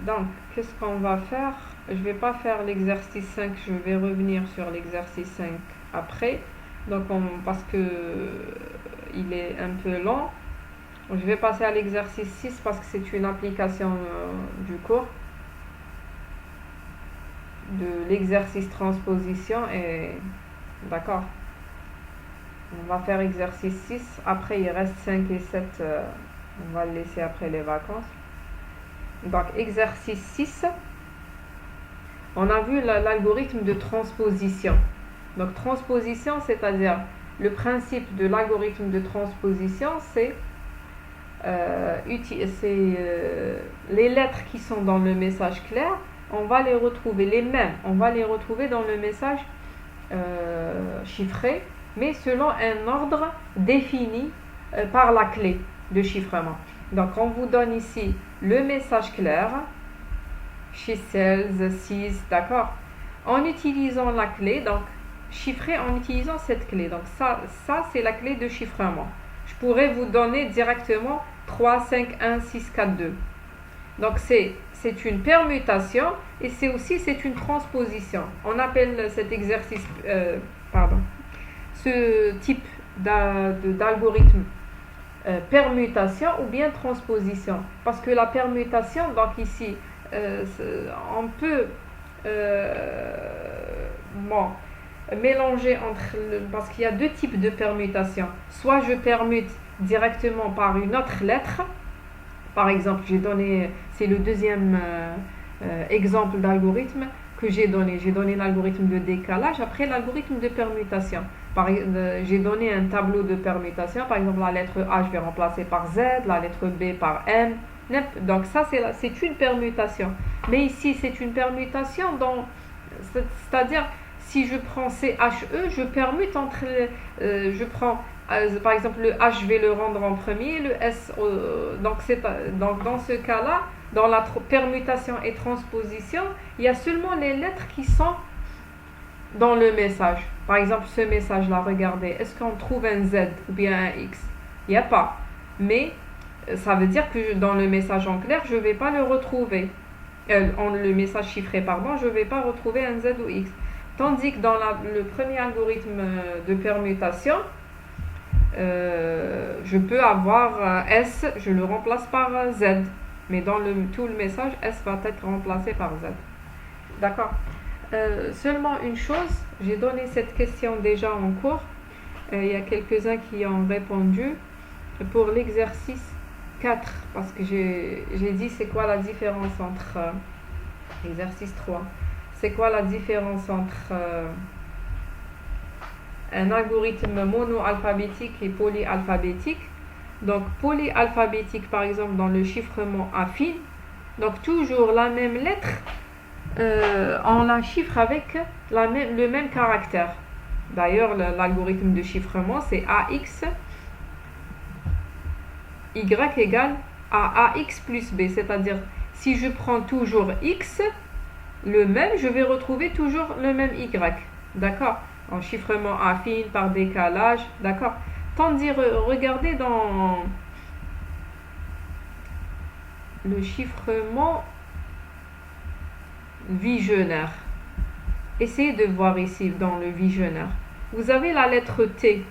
Donc, qu'est-ce qu'on va faire? Je ne vais pas faire l'exercice 5, je vais revenir sur l'exercice 5 après. Donc, parce que il est un peu long. Je vais passer à l'exercice 6 parce que c'est une application du cours de l'exercice transposition. Et d'accord. On va faire exercice 6. Après, il reste 5 et 7. On va le laisser après les vacances. Donc, exercice 6. On a vu l'algorithme de transposition. Donc, transposition, c'est-à-dire le principe de l'algorithme de transposition, c'est les lettres qui sont dans le message clair, on va les retrouver, les mêmes, on va les retrouver dans le message chiffré, mais selon un ordre défini par la clé de chiffrement. Donc, on vous donne ici le message clair, she sells, sees, d'accord? En utilisant la clé, donc chiffré en utilisant cette clé. Donc, ça c'est la clé de chiffrement. Je pourrais vous donner directement 3, 5, 1, 6, 4, 2. Donc, c'est une permutation et c'est une transposition. On appelle cet exercice, ce type d'algorithme permutation ou bien transposition. Parce que la permutation, donc ici, on peut mélanger parce qu'il y a deux types de permutation. Soit je permute directement par une autre lettre. Par exemple, c'est le deuxième exemple d'algorithme que j'ai donné. J'ai donné l'algorithme de décalage, après l'algorithme de permutation. J'ai donné un tableau de permutation. Par exemple, la lettre A, je vais remplacer par Z, la lettre B par M. Donc ça, c'est une permutation. Mais ici, c'est une permutation, c'est-à-dire, si je prends CHE, je permute entre... je prends... par exemple, le H, je vais le rendre en premier, le S, donc dans ce cas-là, dans la permutation et transposition, il y a seulement les lettres qui sont dans le message. Par exemple, ce message-là, regardez, est-ce qu'on trouve un Z ou bien un X? Il n'y a pas. Mais ça veut dire que dans le message en clair, je ne vais pas le retrouver. Le message chiffré, pardon, je ne vais pas retrouver un Z ou X. Tandis que dans le premier algorithme de permutation, Je peux avoir S, je le remplace par Z. Mais dans tout le message, S va être remplacé par Z. D'accord. Seulement une chose, j'ai donné cette question déjà en cours. Il y a quelques-uns qui ont répondu. Pour l'exercice 4, parce que j'ai dit c'est quoi la différence entre exercice 3. C'est quoi la différence entre un algorithme mono-alphabétique et polyalphabétique. Donc polyalphabétique par exemple dans le chiffrement affine, donc toujours la même lettre, on la chiffre avec le même caractère. D'ailleurs l'algorithme de chiffrement c'est AX Y égale à AX plus B, c'est-à-dire si je prends toujours X, le même, je vais retrouver toujours le même Y, d'accord, en chiffrement affine, par décalage, d'accord. Tandis, regardez dans le chiffrement visionnaire. Essayez de voir ici dans le visionnaire. Vous avez la lettre T.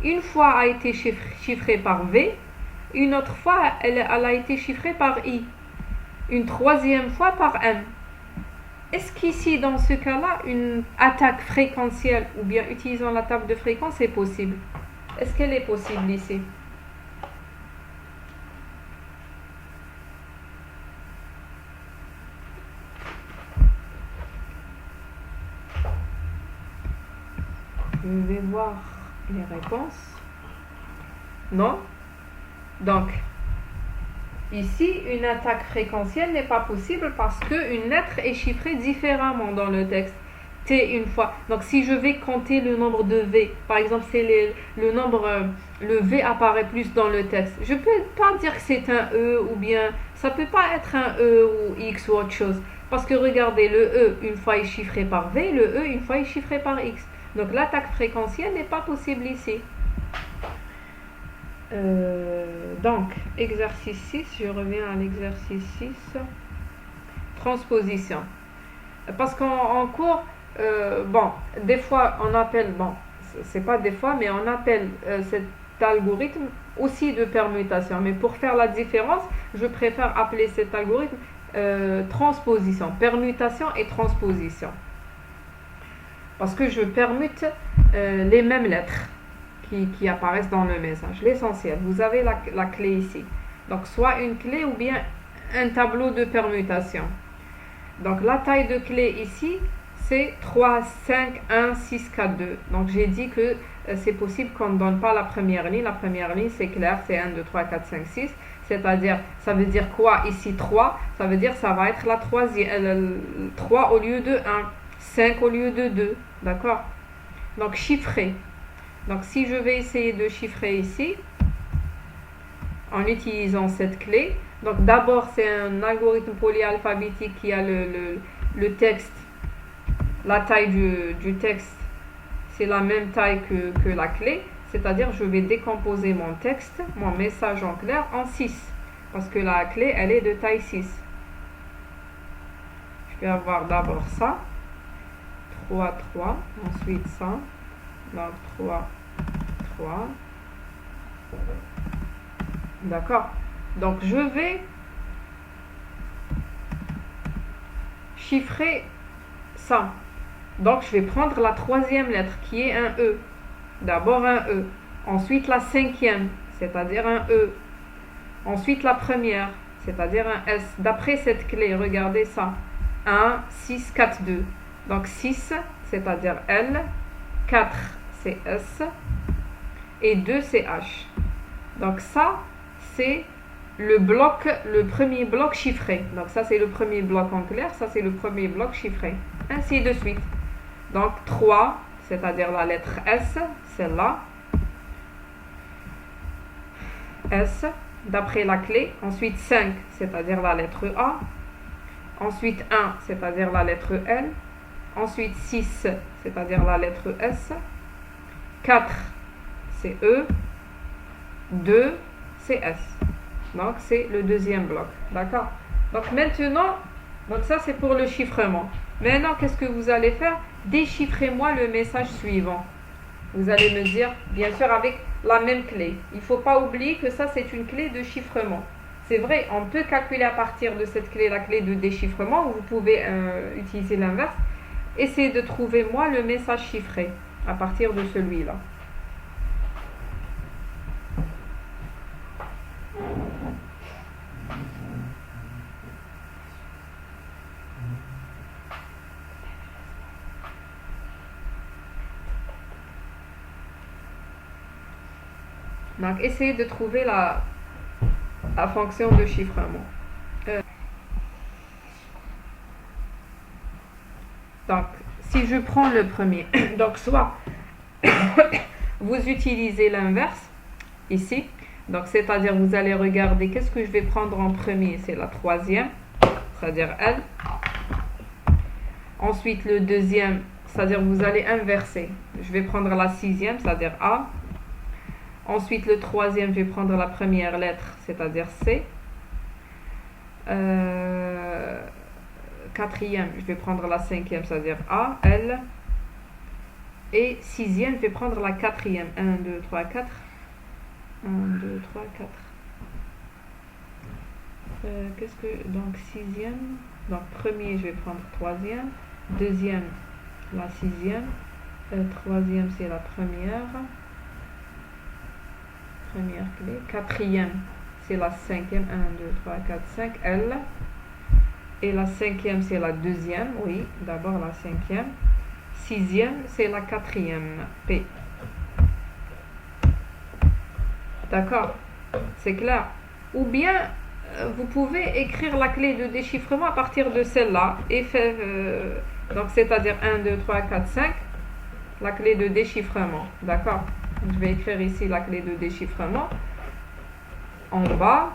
Une fois a été chiffrée par V, une autre fois elle a été chiffrée par I, une troisième fois par M. Est-ce qu'ici, dans ce cas-là, une attaque fréquentielle ou bien utilisant la table de fréquence est possible? Est-ce qu'elle est possible ici? Je vais voir les réponses. Non? Donc, ici, une attaque fréquentielle n'est pas possible parce qu'une lettre est chiffrée différemment dans le texte. T une fois. Donc, si je vais compter le nombre de V, par exemple, c'est le nombre, le V apparaît plus dans le texte. Je ne peux pas dire que c'est un E ou bien, ça ne peut pas être un E ou X ou autre chose. Parce que regardez, le E, une fois est chiffré par V, le E, une fois est chiffré par X. Donc, l'attaque fréquentielle n'est pas possible ici. Donc, exercice 6, je reviens à l'exercice 6. Transposition. Parce qu'en cours, bon, des fois on appelle, bon, c'est pas des fois, mais on appelle cet algorithme aussi de permutation. Mais pour faire la différence, je préfère appeler cet algorithme transposition, permutation et transposition. Parce que je permute les mêmes lettres qui apparaissent dans le message. L'essentiel, vous avez la clé ici. Donc, soit une clé ou bien un tableau de permutation. Donc, la taille de clé ici, c'est 3, 5, 1, 6, 4, 2. Donc, j'ai dit que c'est possible qu'on ne donne pas la première ligne. La première ligne, c'est clair, c'est 1, 2, 3, 4, 5, 6. C'est-à-dire, ça veut dire quoi ici 3? Ça veut dire ça va être la troisième, 3 au lieu de 1, 5 au lieu de 2. D'accord? Donc, chiffrer. Donc, si je vais essayer de chiffrer ici, en utilisant cette clé, donc d'abord, c'est un algorithme polyalphabétique qui a le texte, la taille du texte, c'est la même taille que la clé, c'est-à-dire je vais décomposer mon texte, mon message en clair, en 6, parce que la clé, elle est de taille 6. Je vais avoir d'abord ça, 3, 3, ensuite ça, donc 3, 3. D'accord. Donc, je vais chiffrer ça. Donc, je vais prendre la troisième lettre qui est un E. D'abord un E. Ensuite, la cinquième, c'est-à-dire un E. Ensuite, la première, c'est-à-dire un S. D'après cette clé, regardez ça. 1, 6, 4, 2. Donc, 6, c'est-à-dire L. 4, c'est S. Et 2, c'est H. Donc, ça, c'est le premier bloc chiffré. Donc, ça, c'est le premier bloc en clair. Ça, c'est le premier bloc chiffré. Ainsi de suite. Donc, 3, c'est-à-dire la lettre S, celle-là. S, d'après la clé. Ensuite, 5, c'est-à-dire la lettre A. Ensuite, 1, c'est-à-dire la lettre L. Ensuite, 6, c'est-à-dire la lettre S. 4, c'est E. 2, c'est S. Donc, c'est le deuxième bloc. D'accord? Donc, maintenant, donc ça, c'est pour le chiffrement. Maintenant, qu'est-ce que vous allez faire? Déchiffrez-moi le message suivant. Vous allez me dire, bien sûr, avec la même clé. Il ne faut pas oublier que ça, c'est une clé de chiffrement. C'est vrai, on peut calculer à partir de cette clé, la clé de déchiffrement, ou vous pouvez utiliser l'inverse. Essayez de trouver, moi, le message chiffré à partir de celui-là. Donc, essayez de trouver la fonction de chiffrement. Donc, si je prends le premier, donc soit vous utilisez l'inverse ici, donc c'est-à-dire vous allez regarder qu'est-ce que je vais prendre en premier, c'est la troisième, c'est-à-dire L. Ensuite le deuxième, c'est-à-dire vous allez inverser, je vais prendre la sixième, c'est-à-dire A. Ensuite le troisième, je vais prendre la première lettre, c'est-à-dire C. Quatrième, je vais prendre la cinquième, c'est-à-dire A, L. Et sixième, je vais prendre la quatrième. 1, 2, 3, 4. 1, 2, 3, 4. Qu'est-ce que... Donc, sixième. Donc, premier, je vais prendre troisième. Deuxième, la sixième. Troisième, c'est la première. Première clé. Quatrième, c'est la cinquième. 1, 2, 3, 4, 5. L. Et la cinquième, c'est la deuxième. Oui, d'abord la cinquième. Sixième, c'est la quatrième. P. D'accord? C'est clair? Ou bien, vous pouvez écrire la clé de déchiffrement à partir de celle-là. Et faire, donc, c'est-à-dire 1, 2, 3, 4, 5. La clé de déchiffrement. D'accord? Je vais écrire ici la clé de déchiffrement. En bas.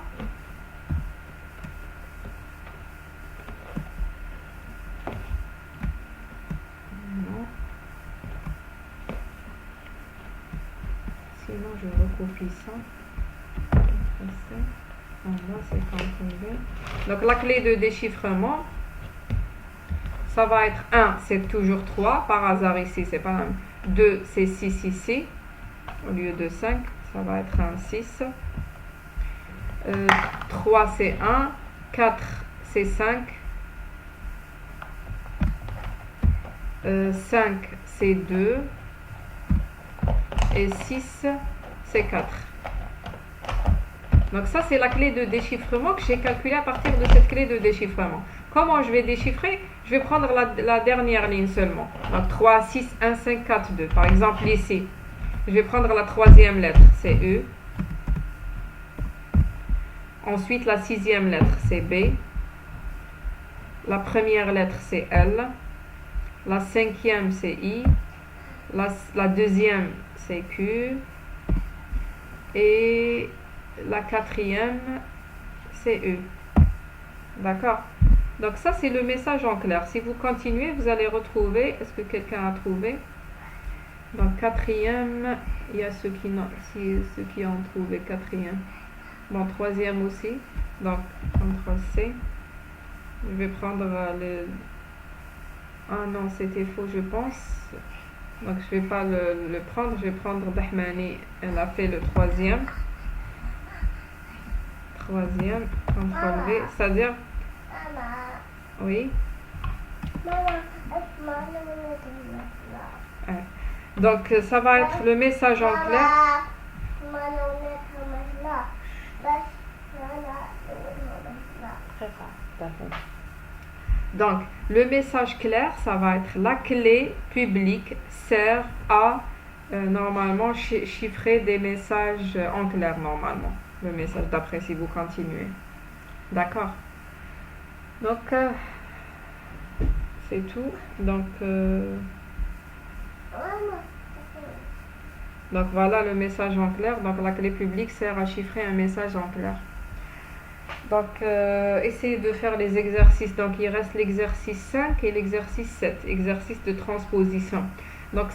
Sinon, je recopie ça. En bas, c'est CTRL-V. Donc, la clé de déchiffrement, ça va être 1, c'est toujours 3. Par hasard, ici, c'est pas 2, c'est 6 ici. Au lieu de 5, ça va être un 6. 3, c'est 1. 4, c'est 5. 5, c'est 2. Et 6, c'est 4. Donc ça, c'est la clé de déchiffrement que j'ai calculée à partir de cette clé de déchiffrement. Comment je vais déchiffrer? Je vais prendre la dernière ligne seulement. Donc 3, 6, 1, 5, 4, 2. Par exemple, ici, je vais prendre la troisième lettre, c'est E. Ensuite, la sixième lettre, c'est B. La première lettre, c'est L. La cinquième, c'est I. La deuxième, c'est Q. Et la quatrième, c'est E. D'accord? Donc ça, c'est le message en clair. Si vous continuez, vous allez retrouver... Est-ce que quelqu'un a trouvé? Donc quatrième, il y a ceux qui ont trouvé quatrième. Bon, troisième aussi. Donc, CTRL-C. Je vais prendre le... Ah non, c'était faux, je pense. Donc, je ne vais pas le prendre. Je vais prendre Dahmani. Elle a fait le troisième. Troisième, CTRL-V. C'est-à-dire... Oui. Donc, ça va être le message en clair. Donc, le message clair, ça va être la clé publique sert à normalement chiffrer des messages en clair normalement. Le message d'après si vous continuez. D'accord? Donc, c'est tout. Donc voilà le message en clair. Donc la clé publique sert à chiffrer un message en clair. Donc essayez de faire les exercices. Donc il reste l'exercice 5 et l'exercice 7. Exercice de transposition. Donc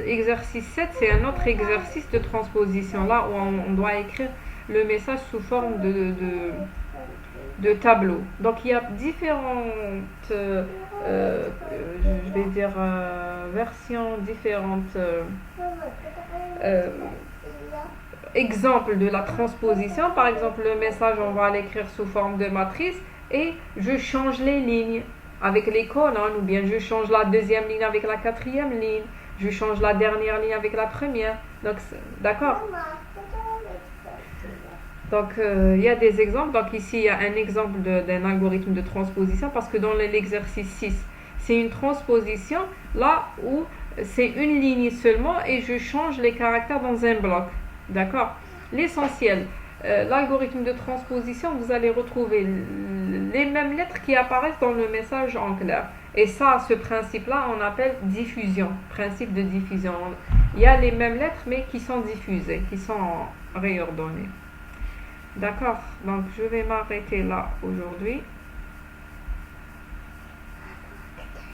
exercice 7, c'est un autre exercice de transposition. Là où on doit écrire le message sous forme de tableau. Donc il y a différentes je vais dire, versions différentes, euh, exemples de la transposition. Par exemple, le message, on va l'écrire sous forme de matrice et je change les lignes avec les colonnes, ou bien je change la deuxième ligne avec la quatrième ligne, je change la dernière ligne avec la première. Donc, d'accord? Donc, il y a des exemples. Donc, ici, il y a un exemple d'un algorithme de transposition parce que dans l'exercice 6, c'est une transposition là où c'est une ligne seulement et je change les caractères dans un bloc. D'accord? L'essentiel, l'algorithme de transposition, vous allez retrouver les mêmes lettres qui apparaissent dans le message en clair. Et ça, ce principe-là, on appelle diffusion, principe de diffusion. Il y a les mêmes lettres, mais qui sont diffusées, qui sont réordonnées. D'accord, donc je vais m'arrêter là aujourd'hui.